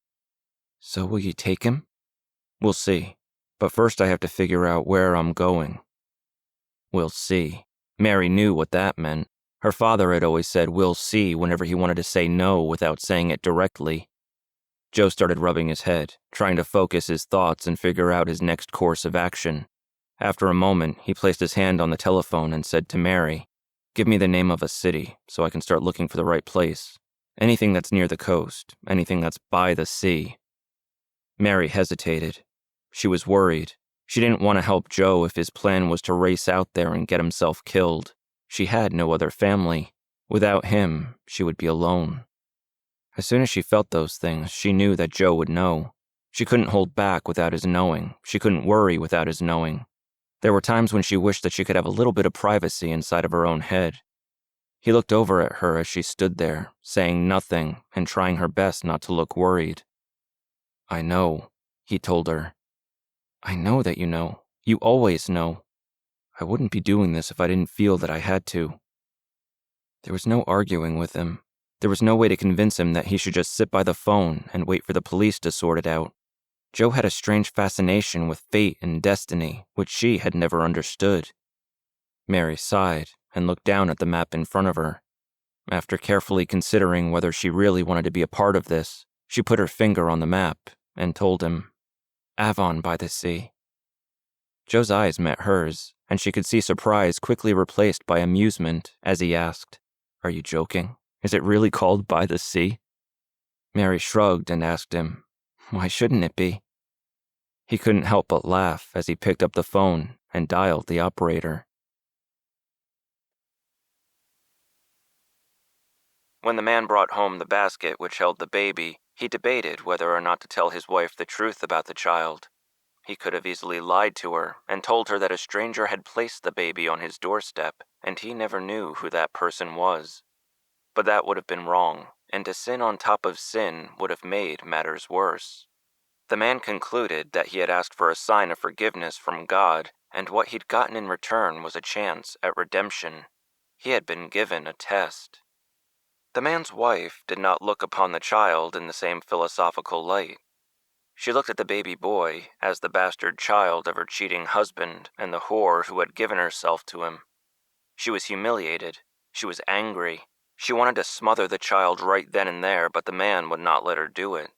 So will you take him? We'll see. But first I have to figure out where I'm going. We'll see. Mary knew what that meant. Her father had always said we'll see whenever he wanted to say no without saying it directly. Joe started rubbing his head, trying to focus his thoughts and figure out his next course of action. After a moment, he placed his hand on the telephone and said to Mary, Give me the name of a city so I can start looking for the right place. Anything that's near the coast, anything that's by the sea. Mary hesitated. She was worried. She didn't want to help Joe if his plan was to race out there and get himself killed. She had no other family. Without him, she would be alone. As soon as she felt those things, she knew that Joe would know. She couldn't hold back without his knowing. She couldn't worry without his knowing. There were times when she wished that she could have a little bit of privacy inside of her own head. He looked over at her as she stood there, saying nothing and trying her best not to look worried. I know, he told her. I know that you know. You always know. I wouldn't be doing this if I didn't feel that I had to. There was no arguing with him. There was no way to convince him that he should just sit by the phone and wait for the police to sort it out. Joe had a strange fascination with fate and destiny, which she had never understood. Mary sighed and looked down at the map in front of her. After carefully considering whether she really wanted to be a part of this, she put her finger on the map and told him, Avon by the sea. Joe's eyes met hers, and she could see surprise quickly replaced by amusement as he asked, "Are you joking? Is it really called By the Sea?" Mary shrugged and asked him, "Why shouldn't it be?" He couldn't help but laugh as he picked up the phone and dialed the operator. When the man brought home the basket which held the baby, he debated whether or not to tell his wife the truth about the child. He could have easily lied to her and told her that a stranger had placed the baby on his doorstep, and he never knew who that person was. But that would have been wrong, and to sin on top of sin would have made matters worse. The man concluded that he had asked for a sign of forgiveness from God, and what he'd gotten in return was a chance at redemption. He had been given a test. The man's wife did not look upon the child in the same philosophical light. She looked at the baby boy as the bastard child of her cheating husband and the whore who had given herself to him. She was humiliated. She was angry. She wanted to smother the child right then and there, but the man would not let her do it.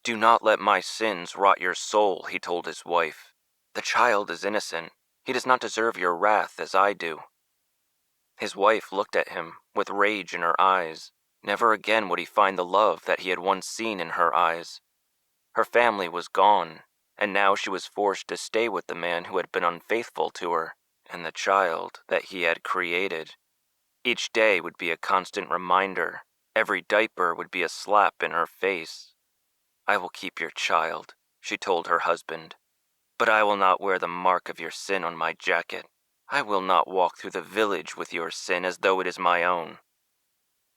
"Do not let my sins rot your soul," he told his wife. "The child is innocent. He does not deserve your wrath as I do." His wife looked at him with rage in her eyes. Never again would he find the love that he had once seen in her eyes. Her family was gone, and now she was forced to stay with the man who had been unfaithful to her, and the child that he had created. Each day would be a constant reminder. Every diaper would be a slap in her face. "I will keep your child," she told her husband, "but I will not wear the mark of your sin on my jacket. I will not walk through the village with your sin as though it is my own."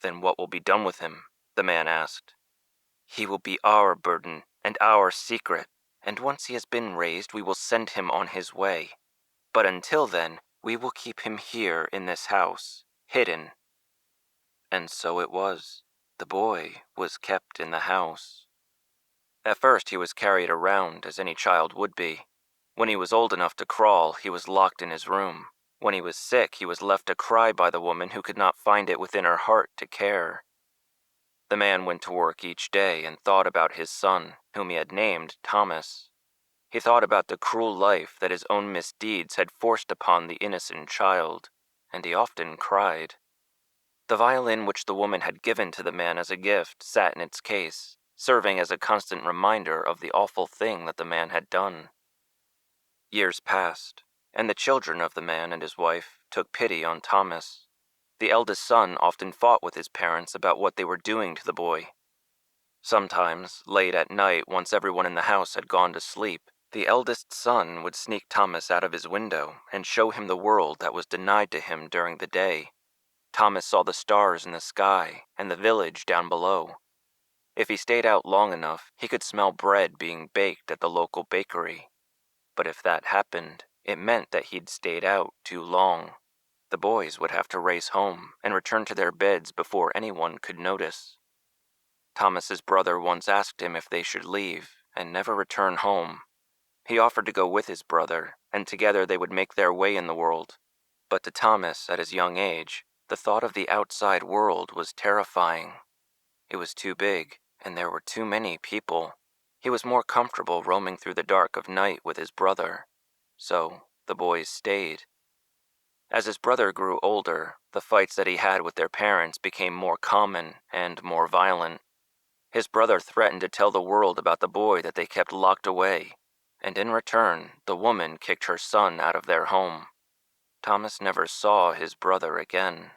"Then what will be done with him?" the man asked. "He will be our burden and our secret, and once he has been raised, we will send him on his way. But until then, we will keep him here in this house, hidden." And so it was. The boy was kept in the house. At first he was carried around as any child would be. When he was old enough to crawl, he was locked in his room. When he was sick, he was left to cry by the woman who could not find it within her heart to care. The man went to work each day and thought about his son, whom he had named Thomas. He thought about the cruel life that his own misdeeds had forced upon the innocent child, and he often cried. The violin which the woman had given to the man as a gift sat in its case, serving as a constant reminder of the awful thing that the man had done. Years passed, and the children of the man and his wife took pity on Thomas. The eldest son often fought with his parents about what they were doing to the boy. Sometimes, late at night, once everyone in the house had gone to sleep, the eldest son would sneak Thomas out of his window and show him the world that was denied to him during the day. Thomas saw the stars in the sky and the village down below. If he stayed out long enough, he could smell bread being baked at the local bakery. But if that happened, it meant that he'd stayed out too long. The boys would have to race home and return to their beds before anyone could notice. Thomas's brother once asked him if they should leave and never return home. He offered to go with his brother, and together they would make their way in the world. But to Thomas, at his young age, the thought of the outside world was terrifying. It was too big, and there were too many people. He was more comfortable roaming through the dark of night with his brother. So the boys stayed. As his brother grew older, the fights that he had with their parents became more common and more violent. His brother threatened to tell the world about the boy that they kept locked away, and in return, the woman kicked her son out of their home. Thomas never saw his brother again.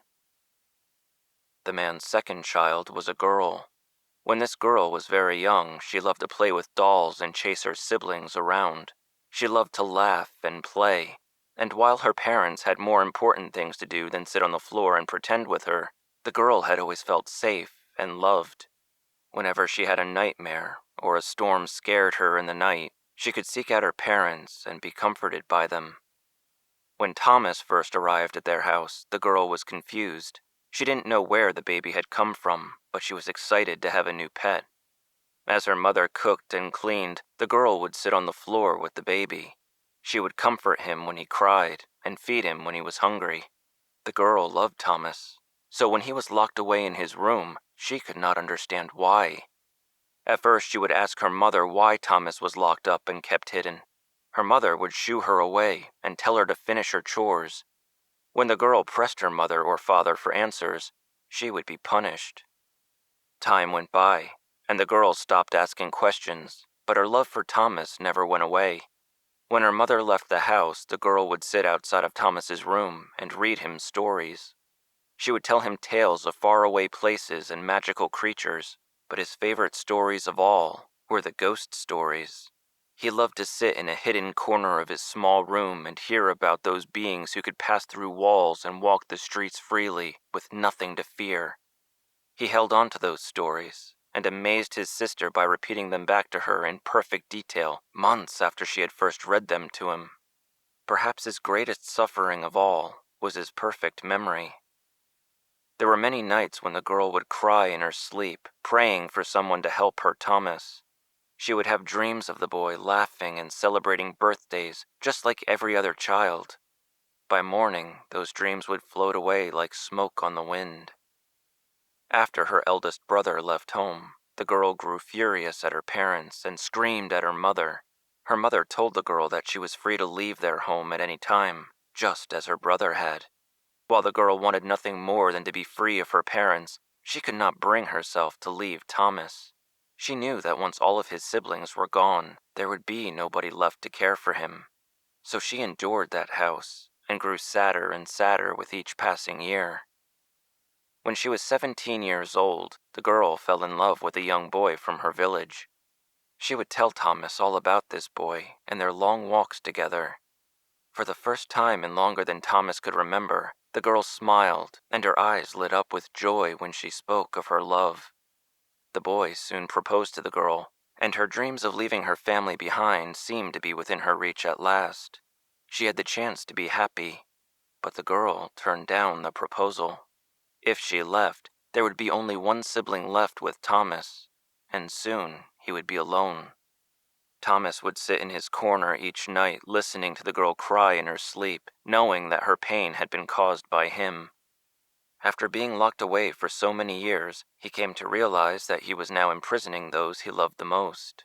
The man's second child was a girl. When this girl was very young, she loved to play with dolls and chase her siblings around. She loved to laugh and play, and while her parents had more important things to do than sit on the floor and pretend with her, the girl had always felt safe and loved. Whenever she had a nightmare or a storm scared her in the night, she could seek out her parents and be comforted by them. When Thomas first arrived at their house, the girl was confused. She didn't know where the baby had come from, but she was excited to have a new pet. As her mother cooked and cleaned, the girl would sit on the floor with the baby. She would comfort him when he cried and feed him when he was hungry. The girl loved Thomas, so when he was locked away in his room, she could not understand why. At first, she would ask her mother why Thomas was locked up and kept hidden. Her mother would shoo her away and tell her to finish her chores. When the girl pressed her mother or father for answers, she would be punished. Time went by, and the girl stopped asking questions, but her love for Thomas never went away. When her mother left the house, the girl would sit outside of Thomas's room and read him stories. She would tell him tales of faraway places and magical creatures, but his favorite stories of all were the ghost stories. He loved to sit in a hidden corner of his small room and hear about those beings who could pass through walls and walk the streets freely with nothing to fear. He held on to those stories and amazed his sister by repeating them back to her in perfect detail months after she had first read them to him. Perhaps his greatest suffering of all was his perfect memory. There were many nights when the girl would cry in her sleep, praying for someone to help her Thomas. She would have dreams of the boy laughing and celebrating birthdays just like every other child. By morning, those dreams would float away like smoke on the wind. After her eldest brother left home, the girl grew furious at her parents and screamed at her mother. Her mother told the girl that she was free to leave their home at any time, just as her brother had. While the girl wanted nothing more than to be free of her parents, she could not bring herself to leave Thomas. She knew that once all of his siblings were gone, there would be nobody left to care for him. So she endured that house and grew sadder and sadder with each passing year. When she was 17 years old, the girl fell in love with a young boy from her village. She would tell Thomas all about this boy and their long walks together. For the first time in longer than Thomas could remember, the girl smiled and her eyes lit up with joy when she spoke of her love. The boy soon proposed to the girl, and her dreams of leaving her family behind seemed to be within her reach at last. She had the chance to be happy, but the girl turned down the proposal. If she left, there would be only one sibling left with Thomas, and soon he would be alone. Thomas would sit in his corner each night listening to the girl cry in her sleep, knowing that her pain had been caused by him. After being locked away for so many years, he came to realize that he was now imprisoning those he loved the most.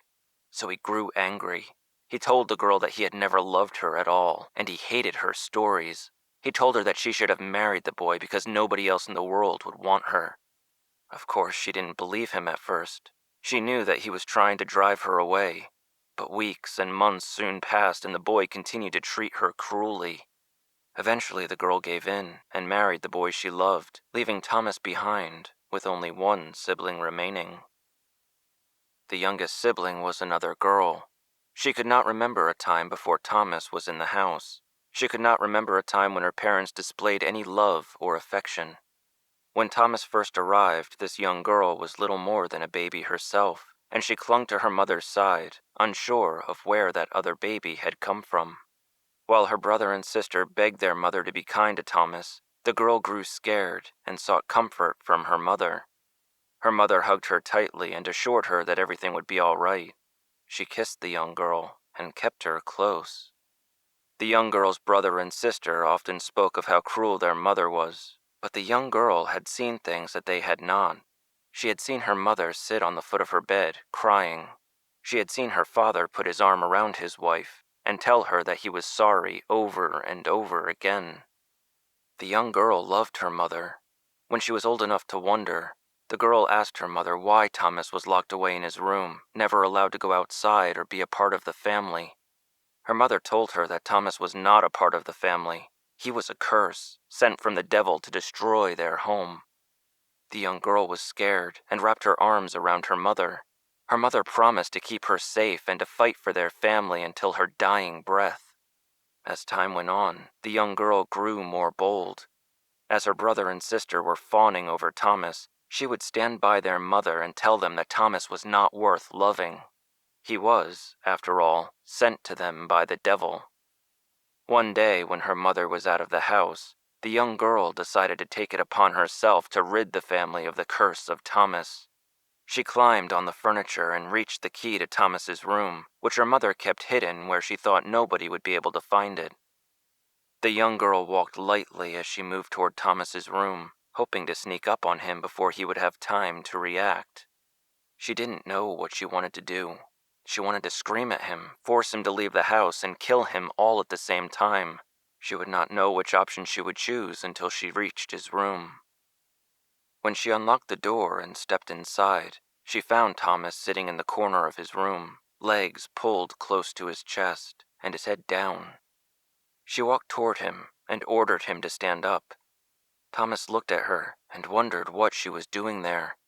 So he grew angry. He told the girl that he had never loved her at all, and he hated her stories. He told her that she should have married the boy because nobody else in the world would want her. Of course, she didn't believe him at first. She knew that he was trying to drive her away. But weeks and months soon passed and the boy continued to treat her cruelly. Eventually the girl gave in and married the boy she loved, leaving Thomas behind with only one sibling remaining. The youngest sibling was another girl. She could not remember a time before Thomas was in the house. She could not remember a time when her parents displayed any love or affection. When Thomas first arrived, this young girl was little more than a baby herself, and she clung to her mother's side, unsure of where that other baby had come from. While her brother and sister begged their mother to be kind to Thomas, the girl grew scared and sought comfort from her mother. Her mother hugged her tightly and assured her that everything would be all right. She kissed the young girl and kept her close. The young girl's brother and sister often spoke of how cruel their mother was, but the young girl had seen things that they had not. She had seen her mother sit on the foot of her bed, crying. She had seen her father put his arm around his wife and tell her that he was sorry over and over again. The young girl loved her mother. When she was old enough to wonder, the girl asked her mother why Thomas was locked away in his room, never allowed to go outside or be a part of the family. Her mother told her that Thomas was not a part of the family. He was a curse, sent from the devil to destroy their home. The young girl was scared and wrapped her arms around her mother. Her mother promised to keep her safe and to fight for their family until her dying breath. As time went on, the young girl grew more bold. As her brother and sister were fawning over Thomas, she would stand by their mother and tell them that Thomas was not worth loving. He was, after all, sent to them by the devil. One day, when her mother was out of the house, the young girl decided to take it upon herself to rid the family of the curse of Thomas. She climbed on the furniture and reached the key to Thomas's room, which her mother kept hidden where she thought nobody would be able to find it. The young girl walked lightly as she moved toward Thomas's room, hoping to sneak up on him before he would have time to react. She didn't know what she wanted to do. She wanted to scream at him, force him to leave the house, and kill him all at the same time. She would not know which option she would choose until she reached his room. When she unlocked the door and stepped inside, she found Thomas sitting in the corner of his room, legs pulled close to his chest, and his head down. She walked toward him and ordered him to stand up. Thomas looked at her and wondered what she was doing there.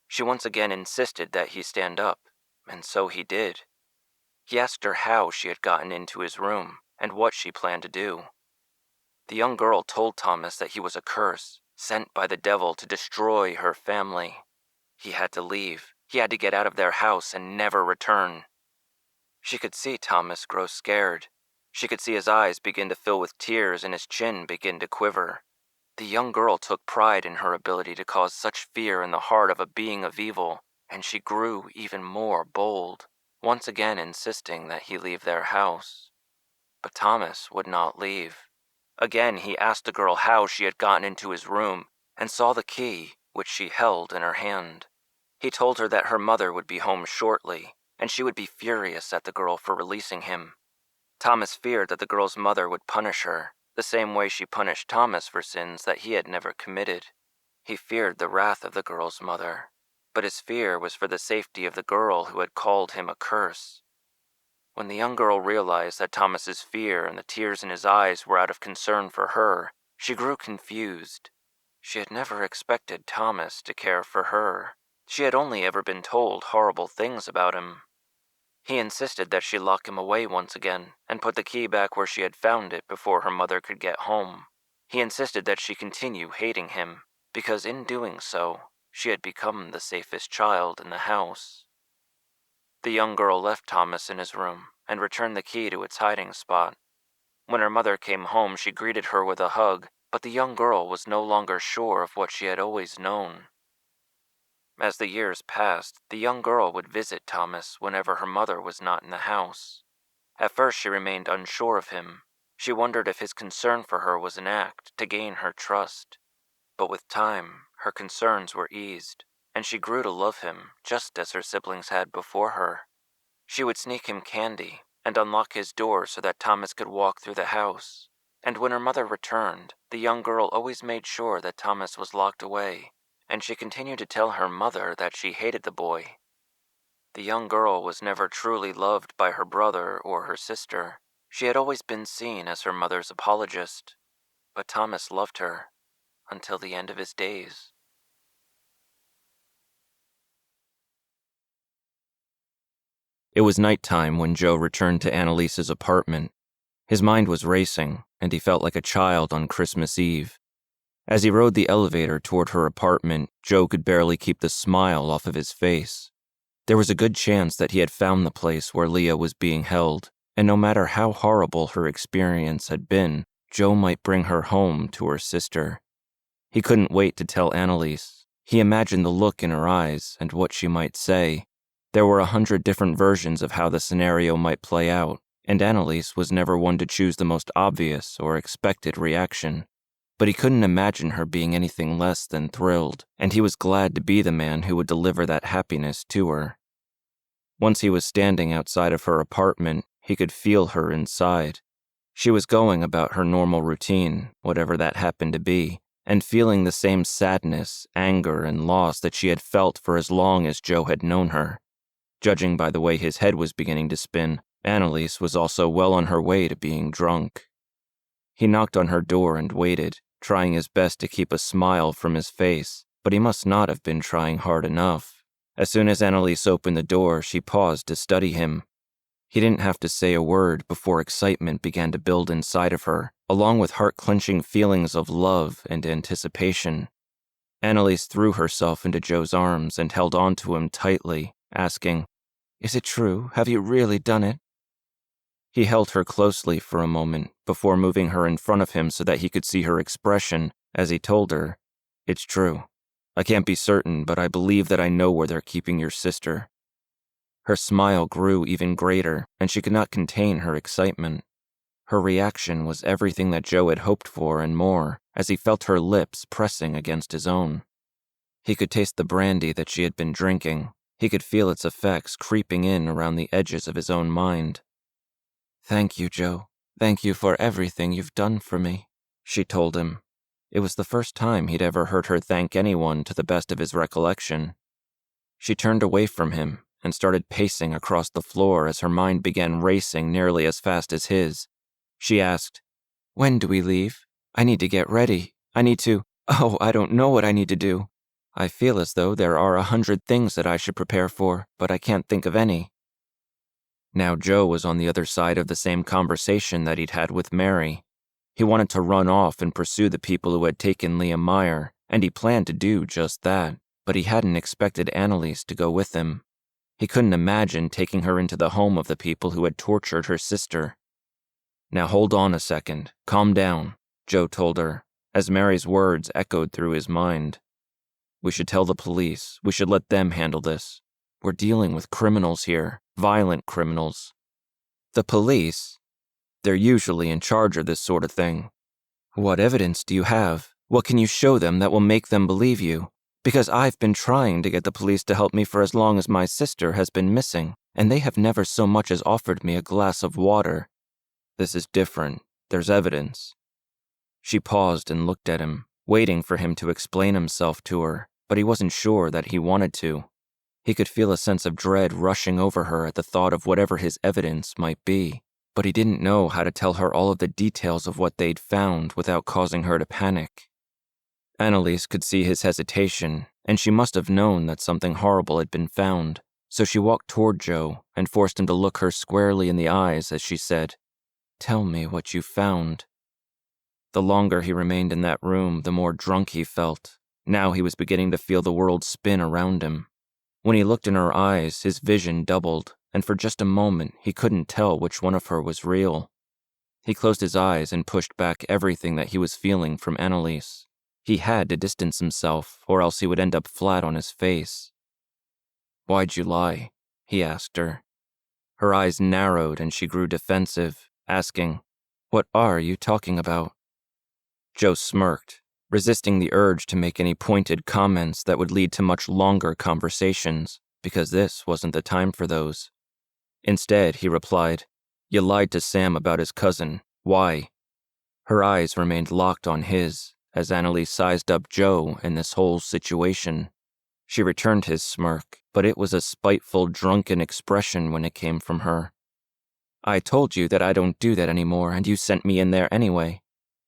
She once again insisted that he stand up, and so he did. He asked her how she had gotten into his room and what she planned to do. The young girl told Thomas that he was a curse, sent by the devil to destroy her family. He had to leave. He had to get out of their house and never return. She could see Thomas grow scared. She could see his eyes begin to fill with tears and his chin begin to quiver. The young girl took pride in her ability to cause such fear in the heart of a being of evil, and she grew even more bold, once again insisting that he leave their house. But Thomas would not leave. Again, he asked the girl how she had gotten into his room and saw the key, which she held in her hand. He told her that her mother would be home shortly, and she would be furious at the girl for releasing him. Thomas feared that the girl's mother would punish her, the same way she punished Thomas for sins that he had never committed. He feared the wrath of the girl's mother, but his fear was for the safety of the girl who had called him a curse. When the young girl realized that Thomas's fear and the tears in his eyes were out of concern for her, she grew confused. She had never expected Thomas to care for her. She had only ever been told horrible things about him. He insisted that she lock him away once again and put the key back where she had found it before her mother could get home. He insisted that she continue hating him, because in doing so, she had become the safest child in the house. The young girl left Thomas in his room and returned the key to its hiding spot. When her mother came home, she greeted her with a hug, but the young girl was no longer sure of what she had always known. As the years passed, the young girl would visit Thomas whenever her mother was not in the house. At first, she remained unsure of him. She wondered if his concern for her was an act to gain her trust. But with time, her concerns were eased, and she grew to love him just as her siblings had before her. She would sneak him candy and unlock his door so that Thomas could walk through the house. And when her mother returned, the young girl always made sure that Thomas was locked away, and she continued to tell her mother that she hated the boy. The young girl was never truly loved by her brother or her sister. She had always been seen as her mother's apologist, but Thomas loved her until the end of his days. It was nighttime when Joe returned to Annalise's apartment. His mind was racing, and he felt like a child on Christmas Eve. As he rode the elevator toward her apartment, Joe could barely keep the smile off of his face. There was a good chance that he had found the place where Leah was being held, and no matter how horrible her experience had been, Joe might bring her home to her sister. He couldn't wait to tell Annalise. He imagined the look in her eyes and what she might say. There were 100 different versions of how the scenario might play out, and Annalise was never one to choose the most obvious or expected reaction. But he couldn't imagine her being anything less than thrilled, and he was glad to be the man who would deliver that happiness to her. Once he was standing outside of her apartment, he could feel her inside. She was going about her normal routine, whatever that happened to be, and feeling the same sadness, anger, and loss that she had felt for as long as Joe had known her. Judging by the way his head was beginning to spin, Annalise was also well on her way to being drunk. He knocked on her door and waited, trying his best to keep a smile from his face, but he must not have been trying hard enough. As soon as Annalise opened the door, she paused to study him. He didn't have to say a word before excitement began to build inside of her, along with heart-clenching feelings of love and anticipation. Annalise threw herself into Joe's arms and held on to him tightly, asking, "Is it true? Have you really done it?" He held her closely for a moment before moving her in front of him so that he could see her expression as he told her, "It's true. I can't be certain, but I believe that I know where they're keeping your sister." Her smile grew even greater, and she could not contain her excitement. Her reaction was everything that Joe had hoped for and more, as he felt her lips pressing against his own. He could taste the brandy that she had been drinking, He could feel its effects creeping in around the edges of his own mind. "Thank you, Joe. Thank you for everything you've done for me," she told him. It was the first time he'd ever heard her thank anyone to the best of his recollection. She turned away from him and started pacing across the floor as her mind began racing nearly as fast as his. She asked, "When do we leave? I need to get ready. I don't know what I need to do. I feel as though there are 100 things that I should prepare for, but I can't think of any." Now Joe was on the other side of the same conversation that he'd had with Mary. He wanted to run off and pursue the people who had taken Liam Meyer, and he planned to do just that, but he hadn't expected Annalise to go with him. He couldn't imagine taking her into the home of the people who had tortured her sister. "Now hold on a second. Calm down," Joe told her, as Mary's words echoed through his mind. "We should tell the police. We should let them handle this. We're dealing with criminals here, violent criminals." "The police? They're usually in charge of this sort of thing. What evidence do you have? What can you show them that will make them believe you? Because I've been trying to get the police to help me for as long as my sister has been missing, and they have never so much as offered me a glass of water. This is different. There's evidence." She paused and looked at him, waiting for him to explain himself to her, but he wasn't sure that he wanted to. He could feel a sense of dread rushing over her at the thought of whatever his evidence might be, but he didn't know how to tell her all of the details of what they'd found without causing her to panic. Annalise could see his hesitation, and she must have known that something horrible had been found, so she walked toward Joe and forced him to look her squarely in the eyes as she said, "Tell me what you found." The longer he remained in that room, the more drunk he felt. Now he was beginning to feel the world spin around him. When he looked in her eyes, his vision doubled, and for just a moment he couldn't tell which one of her was real. He closed his eyes and pushed back everything that he was feeling from Annalise. He had to distance himself, or else he would end up flat on his face. "Why'd you lie?" he asked her. Her eyes narrowed and she grew defensive, asking, "What are you talking about?" Joe smirked, resisting the urge to make any pointed comments that would lead to much longer conversations, because this wasn't the time for those. Instead, he replied, "You lied to Sam about his cousin. Why?" Her eyes remained locked on his, as Annalise sized up Joe in this whole situation. She returned his smirk, but it was a spiteful, drunken expression when it came from her. "I told you that I don't do that anymore, and you sent me in there anyway.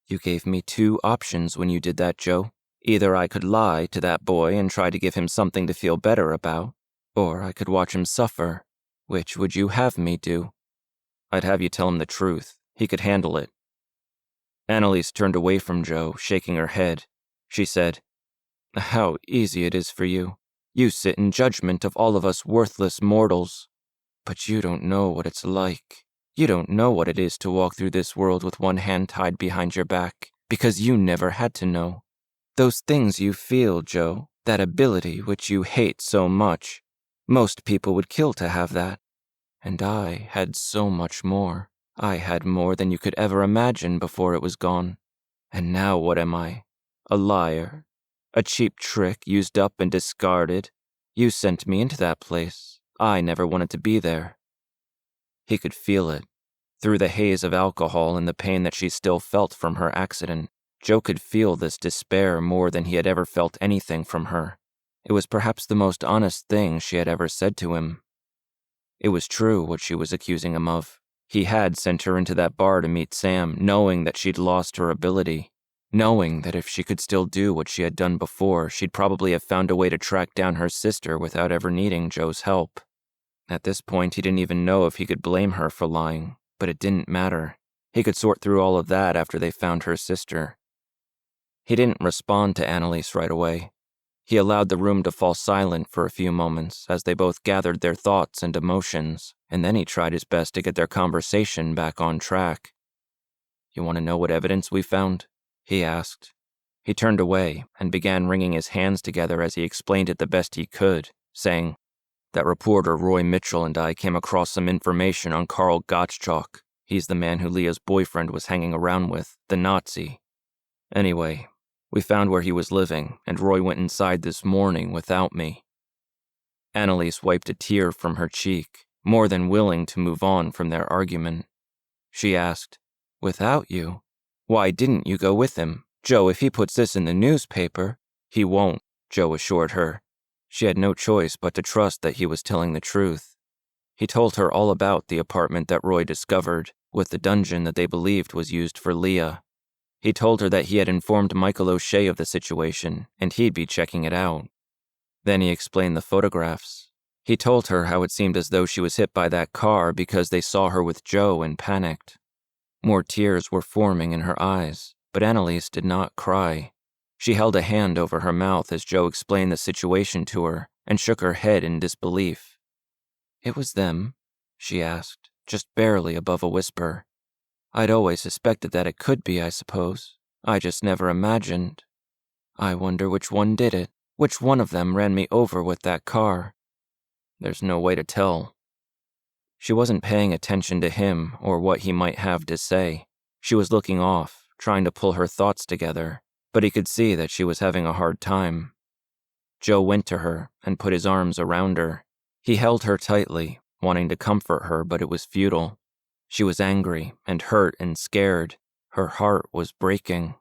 You gave me 2 options when you did that, Joe. Either I could lie to that boy and try to give him something to feel better about, or I could watch him suffer. Which would you have me do?" "I'd have you tell him the truth. He could handle it." Annalise turned away from Joe, shaking her head. She said, "How easy it is for you. You sit in judgment of all of us worthless mortals. But you don't know what it's like. You don't know what it is to walk through this world with one hand tied behind your back, because you never had to know. Those things you feel, Joe, that ability which you hate so much, most people would kill to have that. And I had so much more. I had more than you could ever imagine before it was gone. And now what am I? A liar? A cheap trick used up and discarded? You sent me into that place. I never wanted to be there." He could feel it. Through the haze of alcohol and the pain that she still felt from her accident, Joe could feel this despair more than he had ever felt anything from her. It was perhaps the most honest thing she had ever said to him. It was true what she was accusing him of. He had sent her into that bar to meet Sam, knowing that she'd lost her ability, knowing that if she could still do what she had done before, she'd probably have found a way to track down her sister without ever needing Joe's help. At this point, he didn't even know if he could blame her for lying, but it didn't matter. He could sort through all of that after they found her sister. He didn't respond to Annalise right away. He allowed the room to fall silent for a few moments as they both gathered their thoughts and emotions, and then he tried his best to get their conversation back on track. "You want to know what evidence we found?" he asked. He turned away and began wringing his hands together as he explained it the best he could, saying, "That reporter Roy Mitchell and I came across some information on Karl Gottschalk. He's the man who Leah's boyfriend was hanging around with, the Nazi. Anyway, we found where he was living, and Roy went inside this morning without me." Annalise wiped a tear from her cheek, more than willing to move on from their argument. She asked, "Without you? Why didn't you go with him? Joe, if he puts this in the newspaper—" "He won't," Joe assured her. She had no choice but to trust that he was telling the truth. He told her all about the apartment that Roy discovered, with the dungeon that they believed was used for Leah. He told her that he had informed Michael O'Shea of the situation, and he'd be checking it out. Then he explained the photographs. He told her how it seemed as though she was hit by that car because they saw her with Joe and panicked. More tears were forming in her eyes, but Annalise did not cry. She held a hand over her mouth as Joe explained the situation to her and shook her head in disbelief. "It was them?" she asked, just barely above a whisper. "I'd always suspected that it could be, I suppose. I just never imagined. I wonder which one did it. Which one of them ran me over with that car?" "There's no way to tell." She wasn't paying attention to him or what he might have to say. She was looking off, trying to pull her thoughts together, but he could see that she was having a hard time. Joe went to her and put his arms around her. He held her tightly, wanting to comfort her, but it was futile. She was angry and hurt and scared. Her heart was breaking.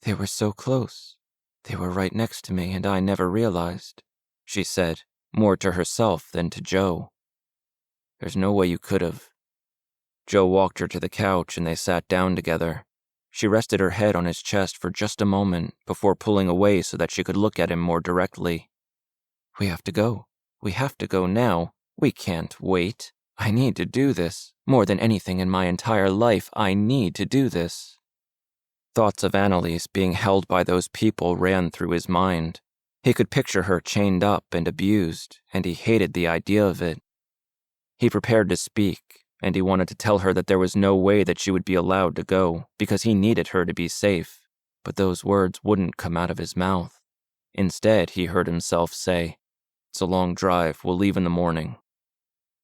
"They were so close. They were right next to me and I never realized," she said, more to herself than to Joe. "There's no way you could have." Joe walked her to the couch and they sat down together. She rested her head on his chest for just a moment before pulling away so that she could look at him more directly. "We have to go. We have to go now. We can't wait. I need to do this. More than anything in my entire life, I need to do this." Thoughts of Annalise being held by those people ran through his mind. He could picture her chained up and abused, and he hated the idea of it. He prepared to speak, and he wanted to tell her that there was no way that she would be allowed to go, because he needed her to be safe, but those words wouldn't come out of his mouth. Instead, he heard himself say, "It's a long drive, we'll leave in the morning."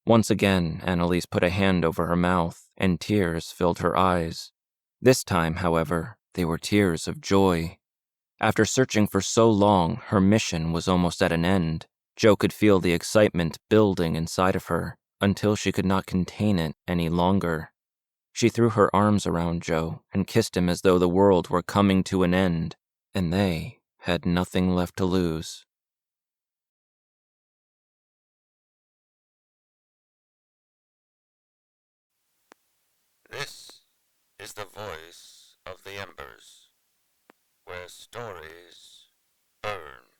Once again, Annalise put a hand over her mouth, and tears filled her eyes. This time, however, they were tears of joy. After searching for so long, her mission was almost at an end. Joe could feel the excitement building inside of her, until she could not contain it any longer. She threw her arms around Joe and kissed him as though the world were coming to an end, and they had nothing left to lose. This is the voice of the Embers, where stories burn.